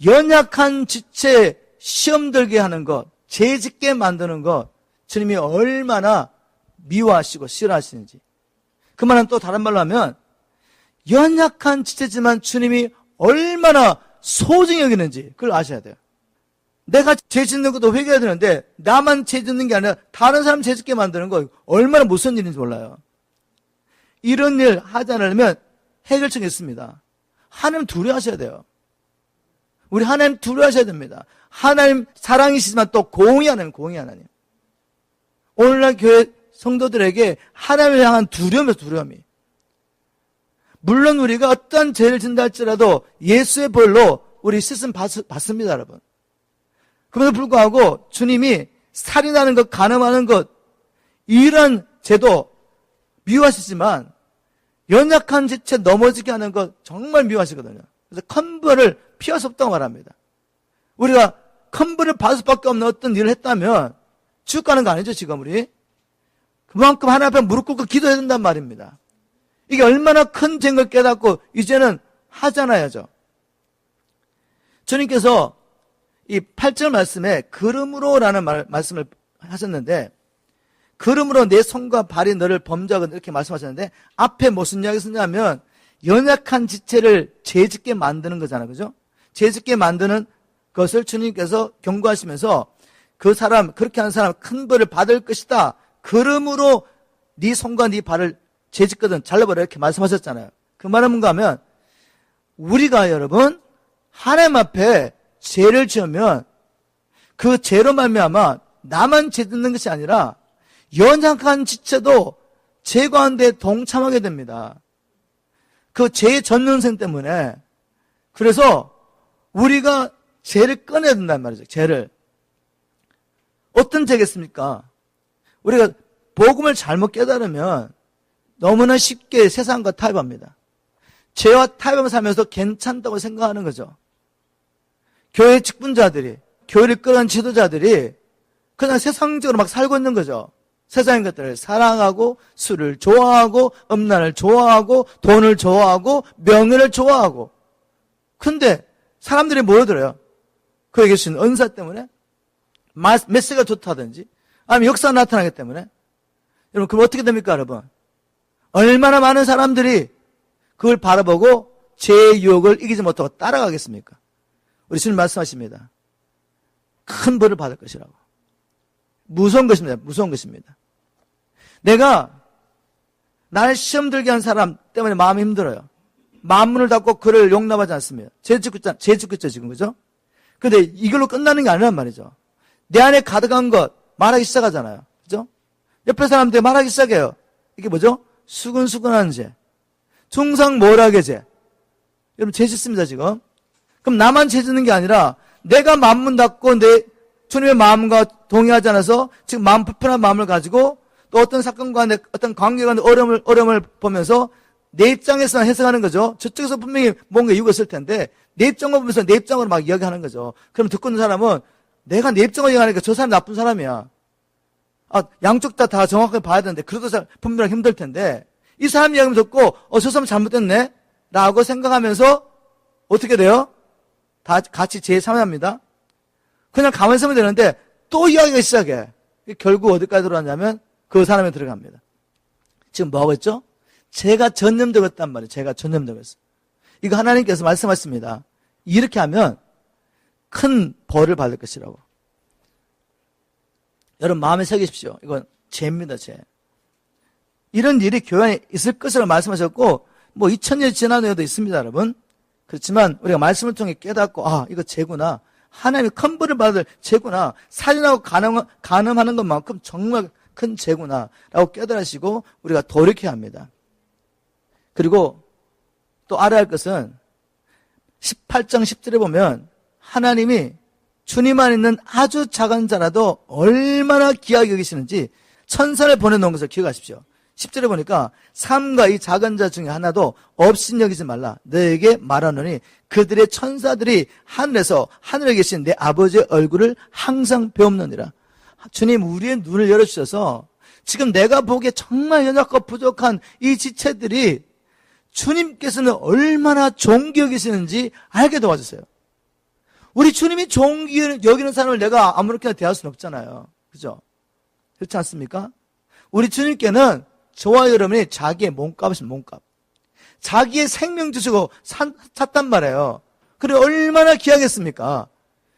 연약한 지체 시험 들게 하는 것, 죄짓게 만드는 것, 주님이 얼마나 미워하시고 싫어하시는지. 그 말은 또 다른 말로 하면 연약한 지체지만 주님이 얼마나 소중히 여기는지 그걸 아셔야 돼요. 내가 죄 짓는 것도 회개해야 되는데 나만 죄 짓는 게 아니라 다른 사람 죄 짓게 만드는 거 얼마나 무서운 일인지 몰라요. 이런 일 하지 않으려면 해결책이 있습니다. 하나님 두려워하셔야 돼요. 우리 하나님 두려워하셔야 됩니다. 하나님 사랑이시지만 또 공의 하나님. 오늘날 교회 성도들에게 하나님을 향한 두려움이. 물론 우리가 어떤 죄를 진다 할지라도 예수의 벌로 우리 씻음 받습니다, 여러분. 그럼에도 불구하고 주님이 살인하는 것, 간음하는 것, 이런 죄도 미워하시지만 연약한 지체 넘어지게 하는 것 정말 미워하시거든요. 그래서 큰 벌을 피할 수 없다고 말합니다. 우리가 큰 벌을 받을 수밖에 없는 어떤 일을 했다면 지옥 가는 거 아니죠, 지금 우리? 그만큼 하나님 앞에 무릎 꿇고 기도해야 된단 말입니다. 이게 얼마나 큰 죄인 걸 깨닫고 이제는 하잖아요. 주님께서 이 8절 말씀에 그러므로라는 말씀을 하셨는데, 그러므로 내 손과 발이 너를 범죄하거든 이렇게 말씀하셨는데, 앞에 무슨 이야기 쓰냐면 연약한 지체를 죄짓게 만드는 거잖아요. 그죠? 죄짓게 만드는 것을 주님께서 경고하시면서 그 사람, 그렇게 하는 사람 큰 벌을 받을 것이다. 그러므로 네 손과 네 발을 죄짓거든 잘라버려 이렇게 말씀하셨잖아요. 그 말은 뭔가 하면 우리가 여러분 하나님 앞에 죄를 지으면 그 죄로 말미암아 나만 죄 짓는 것이 아니라 연약한 지체도 죄 가운데 동참하게 됩니다. 그 죄의 전연생 때문에. 그래서 우리가 죄를 꺼내야 된단 말이죠. 죄를. 어떤 죄겠습니까? 우리가 복음을 잘못 깨달으면 너무나 쉽게 세상과 타협합니다. 죄와 타협하며 살면서 괜찮다고 생각하는 거죠. 교회 직분자들이, 교회를 끌어간 지도자들이 그냥 세상적으로 막 살고 있는 거죠. 세상의 것들을 사랑하고 술을 좋아하고 음란을 좋아하고 돈을 좋아하고 명예를 좋아하고. 근데 사람들이 모여들어요. 그에게 주신 은사 때문에, 메시가 좋다든지 아니면 역사가 나타나기 때문에. 여러분 그럼 어떻게 됩니까 여러분? 얼마나 많은 사람들이 그걸 바라보고 죄의 유혹을 이기지 못하고 따라가겠습니까? 우리 주님 말씀하십니다. 큰 벌을 받을 것이라고. 무서운 것입니다. 무서운 것입니다. 내가 나를 시험 들게 한 사람 때문에 마음이 힘들어요. 마음문을 닫고 그를 용납하지 않습니다. 죄 짓고 있죠 지금, 그죠? 근데 이걸로 끝나는 게 아니란 말이죠. 내 안에 가득한 것 말하기 시작하잖아요. 그죠? 옆에 사람들 말하기 시작해요. 이게 뭐죠? 수근수근한 죄. 중상모략의 죄. 여러분 죄 짓습니다 지금. 그럼 나만 죄 짓는 게 아니라 내가 마음문 닫고 내 주님의 마음과 동의하지 않아서 지금 마음 불편한 마음을 가지고 또 어떤 사건과 내 어떤 관계가 어려움을 보면서 내 입장에서 해석하는 거죠. 저쪽에서 분명히 뭔가 이유가 있을 텐데 내 입장을 보면서 내 입장으로 막 이야기하는 거죠. 그럼 듣고 있는 사람은 내가 내 입장을 이야기하니까 저 사람 나쁜 사람이야. 양쪽 다 정확하게 봐야 되는데 그래도 분명히 힘들 텐데 이 사람 이야기를 듣고 저 사람 잘못됐네 라고 생각하면서 어떻게 돼요? 다 같이 제3야입니다. 그냥 가만히 있으면 되는데 또 이야기가 시작해. 결국 어디까지 들어갔냐면 그 사람에 들어갑니다. 지금 뭐하고 있죠? 죄가 전념되고 있단 말이에요. 죄가 전념되고 있어요. 이거 하나님께서 말씀하십니다. 이렇게 하면 큰 벌을 받을 것이라고. 여러분 마음에 새기십시오. 이건 죄입니다. 죄. 이런 일이 교회 안에 있을 것이라고 말씀하셨고 2000년이 지난 후에도 있습니다. 여러분. 그렇지만 우리가 말씀을 통해 깨닫고 이거 죄구나. 하나님이 큰 벌을 받을 죄구나. 살인하고 간음하는 것만큼 정말 큰 죄구나 라고 깨달으시고 우리가 돌이켜야 합니다. 그리고 또 알아야 할 것은 18장 10절에 보면 하나님이 주님 안에 있는 아주 작은 자라도 얼마나 귀하게 여기시는지 천사를 보내놓은 것을 기억하십시오. 10절에 보니까 삼가 이 작은 자 중에 하나도 없인 여기지 말라. 너에게 말하노니 그들의 천사들이 하늘에 계신 내 아버지의 얼굴을 항상 배움느니라. 주님 우리의 눈을 열어주셔서 지금 내가 보기에 정말 연약하고 부족한 이 지체들이 주님께서는 얼마나 존귀 여기시는지 알게 도와주세요. 우리 주님이 존귀 여기는 사람을 내가 아무렇게나 대할 수는 없잖아요. 그죠? 그렇지 않습니까? 우리 주님께는 저와 여러분이 자기의 몸값이신 몸값. 자기의 생명 주시고 샀단 말이에요. 그래 얼마나 귀하겠습니까?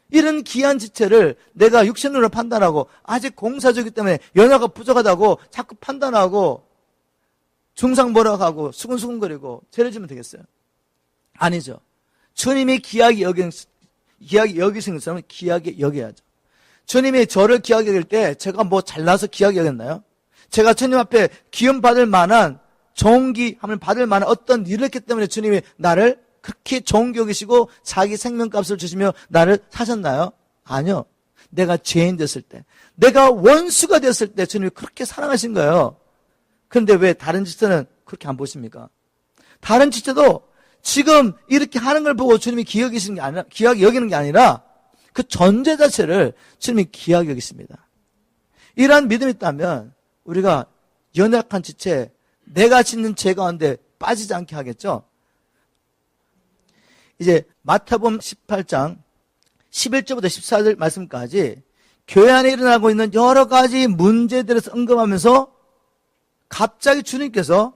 이런 귀한 지체를 내가 육신으로 판단하고 아직 공사주기 때문에 연화가 부족하다고 자꾸 판단하고 중상모략하고 수근수근거리고 죄를 지면 되겠어요? 아니죠. 주님이 귀하게 여기신 것처럼 귀하게 여겨야죠. 주님이 저를 귀하게 여길 때 제가 뭐 잘나서 귀하게 여겼나요? 제가 주님 앞에 기움 받을 만한 존귀함을 받을 만한 어떤 일을 했기 때문에 주님이 나를 그렇게 존귀 여기시고 자기 생명값을 주시며 나를 사셨나요? 아니요. 내가 죄인 됐을 때, 내가 원수가 됐을 때 주님이 그렇게 사랑하신 거예요. 그런데 왜 다른 지체는 그렇게 안 보십니까? 다른 지체도 지금 이렇게 하는 걸 보고 주님이 귀하게 여기는 게 아니라 그 존재 자체를 주님이 귀하게 여기십니다. 이러한 믿음이 있다면 우리가 연약한 지체, 내가 짓는 죄 가운데 빠지지 않게 하겠죠? 이제 마태복음 18장 11절부터 14절 말씀까지 교회 안에 일어나고 있는 여러 가지 문제들에서 언급하면서 갑자기 주님께서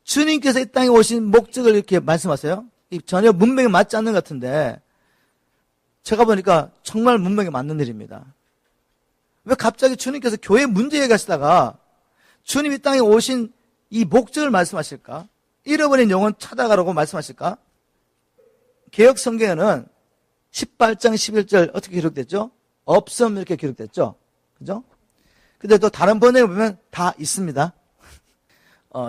이 땅에 오신 목적을 이렇게 말씀하세요. 전혀 문맥에 맞지 않는 것 같은데 제가 보니까 정말 문맥에 맞는 일입니다. 왜 갑자기 주님께서 교회 문제 얘기하시다가 주님 이 땅에 오신 이 목적을 말씀하실까? 잃어버린 영혼 찾아가라고 말씀하실까? 개역 성경에는 18장 11절 어떻게 기록됐죠? 없음 이렇게 기록됐죠? 그죠? 근데 또 다른 번역에 보면 다 있습니다.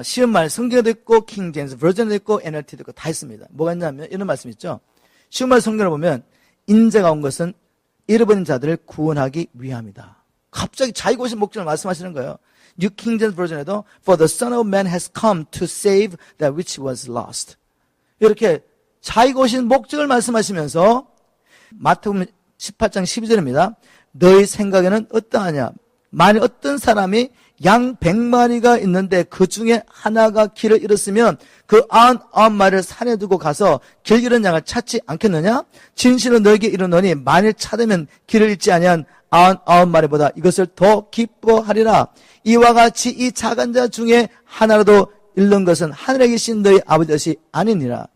쉬운 말 성경에도 있고 킹 제임스 버전에도 있고 NLT도 있고 다 있습니다. 뭐가 있냐면 이런 말씀 있죠? 쉬운 말 성경을 보면 인자가 온 것은 잃어버린 자들을 구원하기 위함이다. 갑자기 자기가 오신 목적을 말씀하시는 거예요. New King James Version에도 For the Son of Man has come to save that which was lost. 이렇게 자기가 오신 목적을 말씀하시면서 마태복음 18장 12절입니다. 너희 생각에는 어떠하냐? 만일 어떤 사람이 양 100마리가 있는데 그 중에 하나가 길을 잃었으면 그 99마리를 산에 두고 가서 길 잃은 양을 찾지 않겠느냐? 진실로 너에게 이르노니 만일 찾으면 길을 잃지 아니한 99마리보다 이것을 더 기뻐하리라. 이와 같이 이 작은 자 중에 하나라도 잃는 것은 하늘에 계신 너희 아버지 뜻이 아니니라.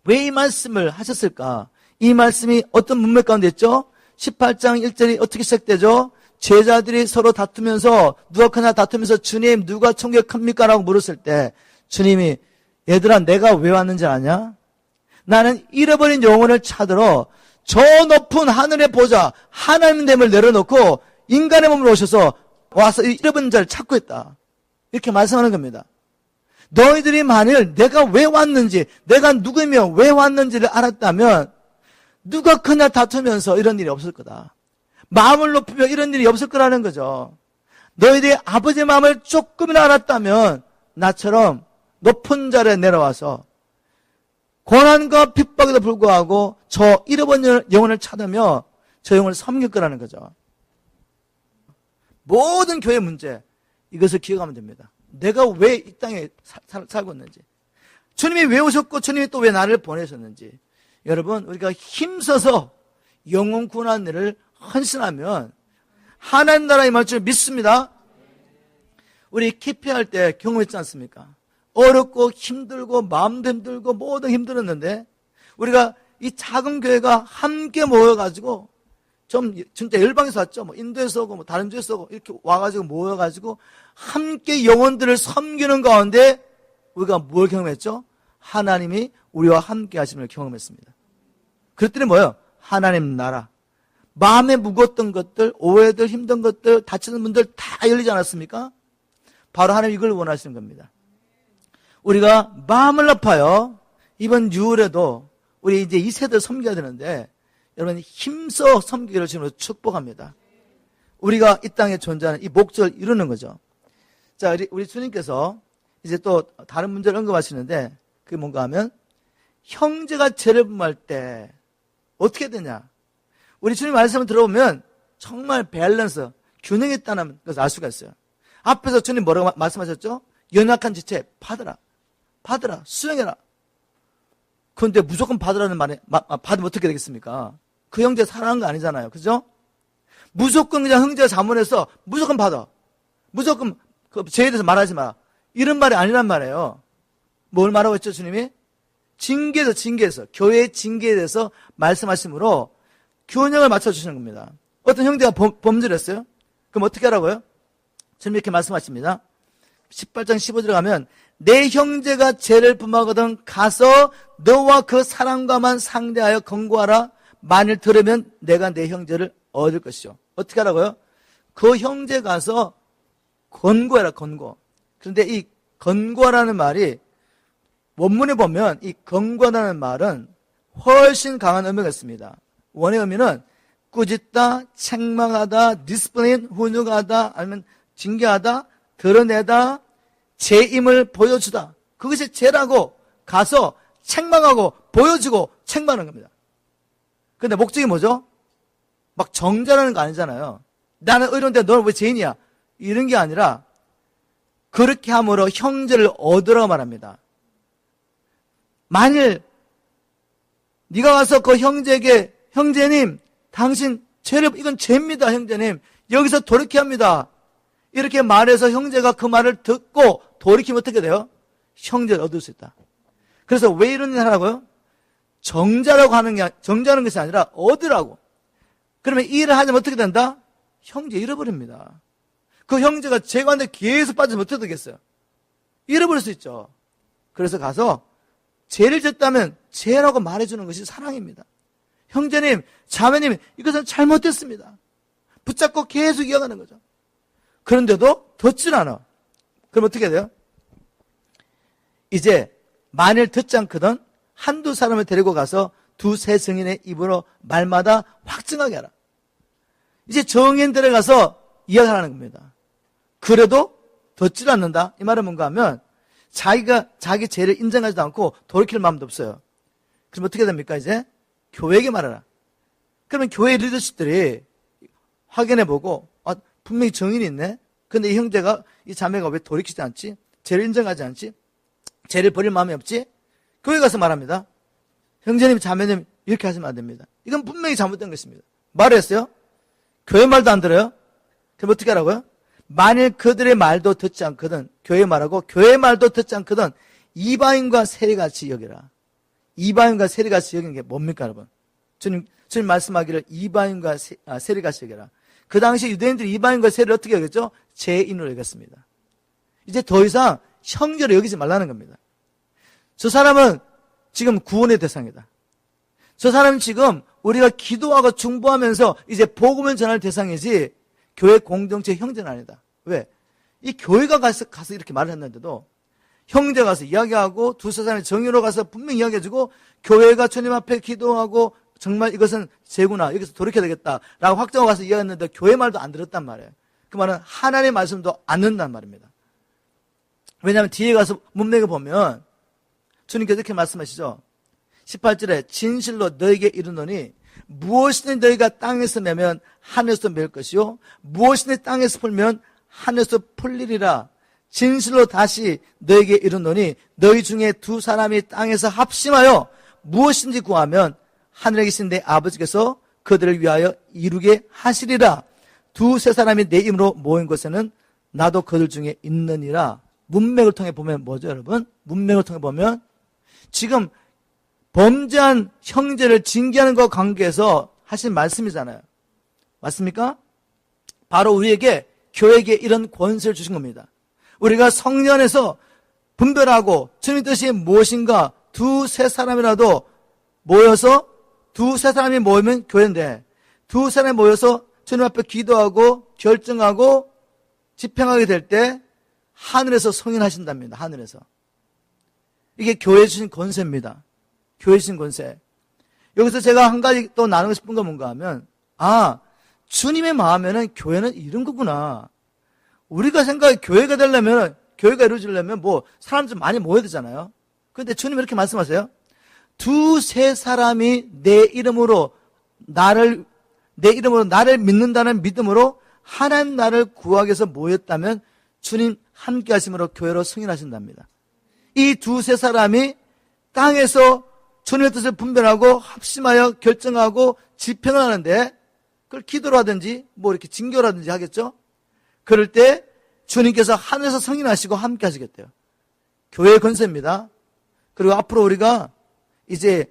왜 이 말씀을 하셨을까? 이 말씀이 어떤 문맥 가운데 있죠? 18장 1절이 어떻게 시작되죠? 제자들이 서로 다투면서 누가 크나 다투면서 주님 누가 천국에 큽니까? 라고 물었을 때 주님이 얘들아 내가 왜 왔는지 아냐? 나는 잃어버린 영혼을 찾으러 저 높은 하늘의 보좌 하나님됨을 내려놓고 인간의 몸으로 오셔서 와서 잃어버린 자를 찾고 있다. 이렇게 말씀하는 겁니다. 너희들이 만일 내가 왜 왔는지 내가 누구며 왜 왔는지를 알았다면 누가 그날 다투면서 이런 일이 없을 거다. 마음을 높이며 이런 일이 없을 거라는 거죠. 너희들이 아버지의 마음을 조금이나 알았다면 나처럼 높은 자리에 내려와서 고난과 핍박에도 불구하고 저 잃어버린 영혼을 찾으며 저 영혼을 섬길 거라는 거죠. 모든 교회 문제 이것을 기억하면 됩니다. 내가 왜 이 땅에 살고 있는지, 주님이 왜 오셨고 주님이 또 왜 나를 보내셨는지. 여러분 우리가 힘써서 영혼 구원하는 일을 헌신하면 하나님 나라에 임할 줄 믿습니다. 우리 기피할 때 경험했지 않습니까? 어렵고 힘들고 마음도 힘들고 모두 힘들었는데 우리가 이 작은 교회가 함께 모여가지고 좀 진짜 열방에서 왔죠. 뭐 인도에서 오고 뭐 다른 주에서 오고 이렇게 와가지고 모여가지고 함께 영혼들을 섬기는 가운데 우리가 뭘 경험했죠? 하나님이 우리와 함께 하심을 경험했습니다. 그랬더니 뭐예요? 하나님 나라. 마음에 무거웠던 것들, 오해들, 힘든 것들, 다치는 분들 다 열리지 않았습니까? 바로 하나님 이걸 원하시는 겁니다. 우리가 마음을 높아요. 이번 6월에도 우리 이제 이 세대를 섬겨야 되는데 여러분 힘써 섬기기를 주님으로 축복합니다. 우리가 이 땅에 존재하는 이 목적을 이루는 거죠. 자, 우리 주님께서 이제 또 다른 문제를 언급하시는데 그게 뭔가 하면 형제가 죄를 범할 때 어떻게 되냐. 우리 주님 말씀을 들어보면 정말 밸런스, 균형이 있다는 것을 알 수가 있어요. 앞에서 주님 뭐라고 말씀하셨죠? 연약한 지체 받으라. 받으라. 수용해라. 그런데 무조건 받으라는 말에 받으면 어떻게 되겠습니까? 그 형제 사랑하는 거 아니잖아요. 그죠? 무조건 그냥 형제가 잘못해서 무조건 받아. 무조건 그 죄에 대해서 말하지 마. 이런 말이 아니란 말이에요. 뭘 말하고 있죠, 주님이? 징계에서 교회의 징계에 대해서 말씀하시므로 균형을 맞춰주시는 겁니다. 어떤 형제가 범죄를 했어요? 그럼 어떻게 하라고요? 주님 이렇게 말씀하십니다. 18장 15절에 가면 내 형제가 죄를 범하거든 가서 너와 그 사람과만 상대하여 권고하라. 만일 들으면 내가 내 형제를 얻을 것이요. 어떻게 하라고요? 그 형제 가서 권고해라, 권고. 그런데 이 권고하라는 말이 원문에 보면 이 권고하라는 말은 훨씬 강한 의미가 있습니다. 원의 의미는 꾸짖다, 책망하다, 디스플레인, 훈육하다, 아니면 징계하다, 드러내다, 죄임을 보여주다. 그것이 죄라고 가서 책망하고 보여주고 책망하는 겁니다. 그런데 목적이 뭐죠? 막 정죄하는 거 아니잖아요. 나는 의로운데 너는 왜 죄인이야? 이런 게 아니라 그렇게 함으로 형제를 얻으라고 말합니다. 만일 네가 와서 그 형제에게 형제님 당신 죄를 이건 죄입니다 형제님 여기서 돌이켜야 합니다. 이렇게 말해서 형제가 그 말을 듣고 돌이키면 어떻게 돼요? 형제를 얻을 수 있다. 그래서 왜 이런 일을 하라고요? 정죄하는 것이 아니라 얻으라고. 그러면 이 일을 하려면 어떻게 된다? 형제 잃어버립니다. 그 형제가 죄 가운데 계속 빠지면 어떻게 되겠어요? 잃어버릴 수 있죠. 그래서 가서 죄를 졌다면 죄라고 말해주는 것이 사랑입니다. 형제님, 자매님, 이것은 잘못됐습니다. 붙잡고 계속 이어가는 거죠. 그런데도 듣질 않아. 그럼 어떻게 돼요? 이제 만일 듣지 않거든 한두 사람을 데리고 가서 두세 증인의 입으로 말마다 확증하게 하라. 이제 정인 데려가서 이야기하는 겁니다. 그래도 듣질 않는다. 이 말은 뭔가 하면 자기가 자기 죄를 인정하지도 않고 돌이킬 마음도 없어요. 그럼 어떻게 됩니까? 이제 교회에게 말하라. 그러면 교회 리더십들이 확인해보고 분명히 정인이 있네. 근데 이 형제가 이 자매가 왜 돌이키지 않지? 죄를 인정하지 않지? 죄를 버릴 마음이 없지? 교회 가서 말합니다. 형제님 자매님 이렇게 하시면 안 됩니다. 이건 분명히 잘못된 것입니다. 말을 했어요. 교회 말도 안 들어요. 그럼 어떻게 하라고요? 만일 그들의 말도 듣지 않거든 교회 말하고 교회 말도 듣지 않거든 이방인과 세리같이 여기라. 이방인과 세리같이 여기는 게 뭡니까 여러분? 주님 말씀하기를 이방인과 세리같이 여기라. 그 당시 유대인들이 이방인과 세리를 어떻게 여겼죠? 죄인으로 여겼습니다. 이제 더 이상 형제로 여기지 말라는 겁니다. 저 사람은 지금 구원의 대상이다. 저 사람은 지금 우리가 기도하고 중보하면서 이제 복음을 전할 대상이지 교회 공동체 형제는 아니다. 왜? 이 교회가 가서 이렇게 말을 했는데도 형제 가서 이야기하고 두세 사람이 정의로 가서 분명히 이야기해주고 교회가 주님 앞에 기도하고 정말 이것은 죄구나 여기서 돌이켜야 되겠다라고 확정하고 가서 이야기했는데 교회 말도 안 들었단 말이에요. 그 말은 하나님의 말씀도 안 듣는단 말입니다. 왜냐하면 뒤에 가서 문맥을 보면 주님께서 이렇게 말씀하시죠. 18절에 진실로 너에게 이르노니 무엇이든 너희가 땅에서 매면 하늘에서 맬 것이요 무엇이든 땅에서 풀면 하늘에서 풀리리라. 진실로 다시 너에게 이르노니 너희 중에 두 사람이 땅에서 합심하여 무엇인지 구하면 하늘에 계신 내 아버지께서 그들을 위하여 이루게 하시리라. 두세 사람이 내 이름으로 모인 곳에는 나도 그들 중에 있느니라. 문맥을 통해 보면 뭐죠 여러분? 문맥을 통해 보면 지금 범죄한 형제를 징계하는 것과 관계해서 하신 말씀이잖아요. 맞습니까? 바로 우리에게 교회에게 이런 권세를 주신 겁니다. 우리가 성령 안에서 분별하고 주님 뜻이 무엇인가 두세 사람이라도 모여서 두세 사람이 모이면 교회인데 두 사람이 모여서 주님 앞에 기도하고 결정하고 집행하게 될 때 하늘에서 성인하신답니다. 하늘에서. 이게 교회에 주신 권세입니다. 교회에 주신 권세. 여기서 제가 한 가지 또 나누고 싶은 건 뭔가 하면 주님의 마음에는 교회는 이런 거구나. 우리가 생각해 교회가 되려면 교회가 이루어지려면 뭐 사람 좀 많이 모여야 되잖아요. 그런데 주님이 이렇게 말씀하세요. 두세 사람이 내 이름으로 나를 믿는다는 믿음으로 하나님 나를 구하기 위해서 모였다면 주님 함께 하심으로 교회로 승인하신답니다. 이 두세 사람이 땅에서 주님의 뜻을 분별하고 합심하여 결정하고 집행을 하는데 그걸 기도로 하든지 뭐 이렇게 징교라든지 하겠죠. 그럴 때 주님께서 하늘에서 승인하시고 함께 하시겠대요. 교회의 권세입니다. 그리고 앞으로 우리가 이제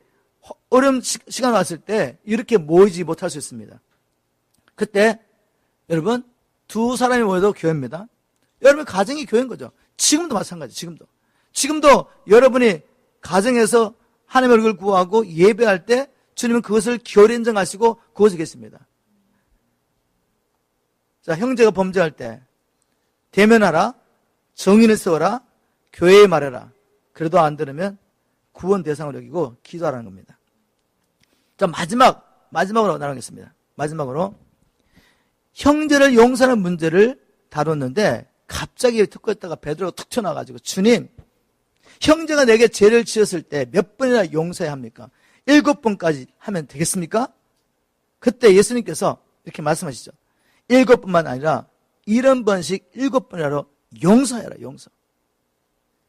어려운 시간 왔을 때 이렇게 모이지 못할 수 있습니다. 그때 여러분 두 사람이 모여도 교회입니다. 여러분 가정이 교회인 거죠. 지금도 마찬가지. 지금도 여러분이 가정에서 하나님의 얼굴을 구하고 예배할 때 주님은 그것을 기어이 인정하시고 그것이 계십니다. 자, 형제가 범죄할 때 대면하라, 정의를 세워라, 교회에 말해라. 그래도 안 들으면 구원 대상을 여기고 기도하라는 겁니다. 자, 마지막으로 나가겠습니다. 마지막으로 형제를 용서하는 문제를 다뤘는데 갑자기 듣고 있다가 베드로가 툭 튀어나와가지고 주님, 형제가 내게 죄를 지었을 때 몇 번이나 용서해야 합니까? 7번까지 하면 되겠습니까? 그때 예수님께서 이렇게 말씀하시죠. 7번만 아니라 70번씩 7번이라도 용서해라, 용서.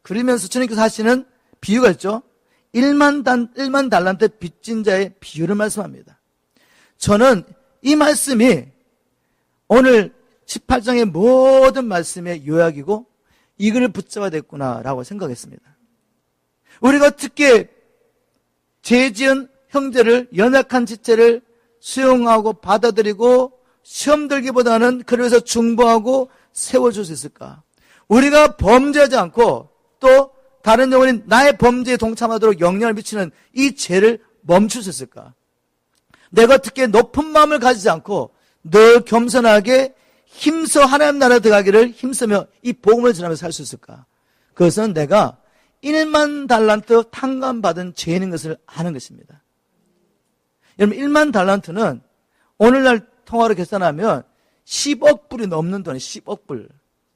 그러면서 주님께서 하시는 비유가 있죠. 1만 달란트 빚진 자의 비유를 말씀합니다. 저는 이 말씀이 오늘 18장의 모든 말씀의 요약이고 이걸 붙잡아야 됐구나라고 생각했습니다. 우리가 어떻게 죄 지은 형제를, 연약한 지체를 수용하고 받아들이고 시험 들기보다는 그래서 중보하고 세워줄 수 있을까? 우리가 범죄하지 않고 또 다른 영혼인 나의 범죄에 동참하도록 영향을 미치는 이 죄를 멈출 수 있을까? 내가 어떻게 높은 마음을 가지지 않고 늘 겸손하게 힘써 하나님 나라에 들어가기를 힘쓰며 이 복음을 전하며 살 수 있을까? 그것은 내가 1만 달란트 탕감받은 죄인인 것을 아는 것입니다. 여러분 1만 달란트는 오늘날 통화로 계산하면 10억 불이 넘는 돈이 10억 불.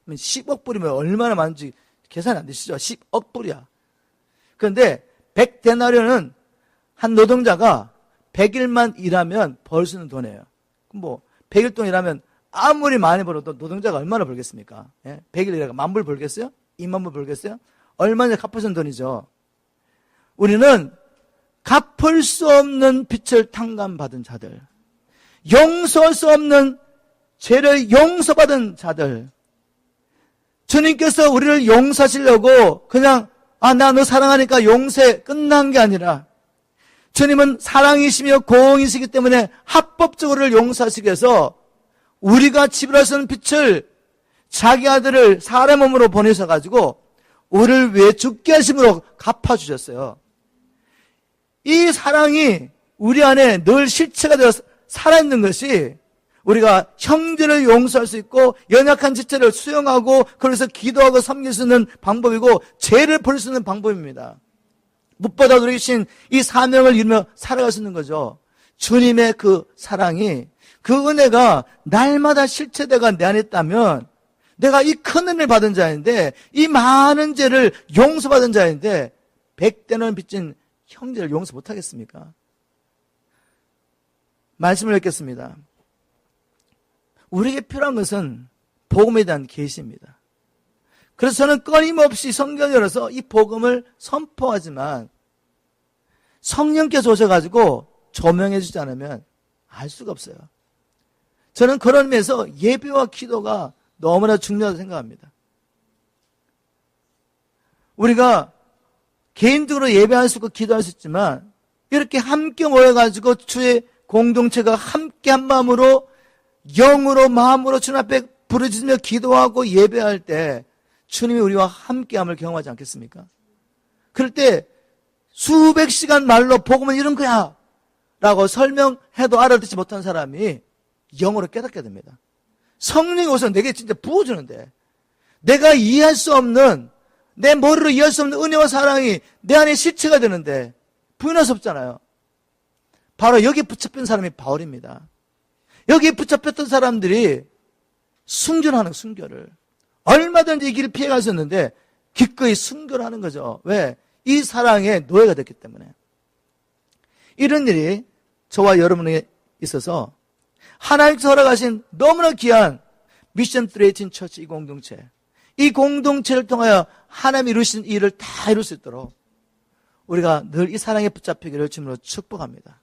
10억 불이면 얼마나 많은지 계산이 안 되시죠? 10억 불이야. 그런데 100데나리온은 한 노동자가 100일만 일하면 벌 수 있는 돈이에요. 그럼 뭐 100일 동안 일하면 아무리 많이 벌어도 노동자가 얼마나 벌겠습니까? 100일 일하고 10,000불 벌겠어요? 20,000불 벌겠어요? 얼마나 갚을 수 있는 돈이죠. 우리는 갚을 수 없는 빚을 탕감받은 자들, 용서할 수 없는 죄를 용서받은 자들, 주님께서 우리를 용서하시려고 그냥 나 너 사랑하니까 용서해 끝난 게 아니라 주님은 사랑이시며 공이시기 때문에 합법적으로 우리를 용서하시기 위해서 우리가 지불할 수 없는 빚을 자기 아들을 사람 몸으로 보내셔가지고 우리를 위해 죽게 하심으로 갚아주셨어요. 이 사랑이 우리 안에 늘 실체가 되어서 살아있는 것이 우리가 형제를 용서할 수 있고 연약한 지체를 수용하고 그래서 기도하고 섬길 수 있는 방법이고 죄를 버릴 수 있는 방법입니다. 무엇보다 누리신 이 사명을 이루며 살아갈 수 있는 거죠. 주님의 그 사랑이, 그 은혜가 날마다 실체되가 내 안에 있다면 내가 이 큰 은혜를 받은 자인데 이 많은 죄를 용서받은 자인데 100대는 빚진 형제를 용서 못하겠습니까? 말씀을 읽겠습니다. 우리에게 필요한 것은 복음에 대한 계시입니다. 그래서 저는 끊임없이 성경을 열어서 이 복음을 선포하지만 성령께서 오셔가지고 조명해 주지 않으면 알 수가 없어요. 저는 그런 의미에서 예배와 기도가 너무나 중요하다고 생각합니다. 우리가 개인적으로 예배할 수 있고 기도할 수 있지만 이렇게 함께 모여가지고 주의 공동체가 함께 한 마음으로 영으로 마음으로 주님 앞에 부르짖으며 기도하고 예배할 때 주님이 우리와 함께함을 경험하지 않겠습니까? 그럴 때 수백 시간 말로 복음은 이런 거야 라고 설명해도 알아듣지 못한 사람이 영으로 깨닫게 됩니다. 성령이 오셔서 내게 진짜 부어주는데 내가 이해할 수 없는, 내 머리로 이해할 수 없는 은혜와 사랑이 내 안에 실체가 되는데 부인할 수 없잖아요. 바로 여기에 붙잡힌 사람이 바울입니다. 여기에 붙잡혔던 사람들이 순교를 순교를 얼마든지 이 길을 피해갈 수 있는데 기꺼이 순교를 하는 거죠. 왜? 이 사랑의 노예가 됐기 때문에. 이런 일이 저와 여러분에게 있어서 하나님께서 허락하신 너무나 귀한 미션 318 처치 이 공동체를 통하여 하나님이 이루신 일을 다 이룰 수 있도록 우리가 늘 이 사랑에 붙잡히기를 주님으로 축복합니다.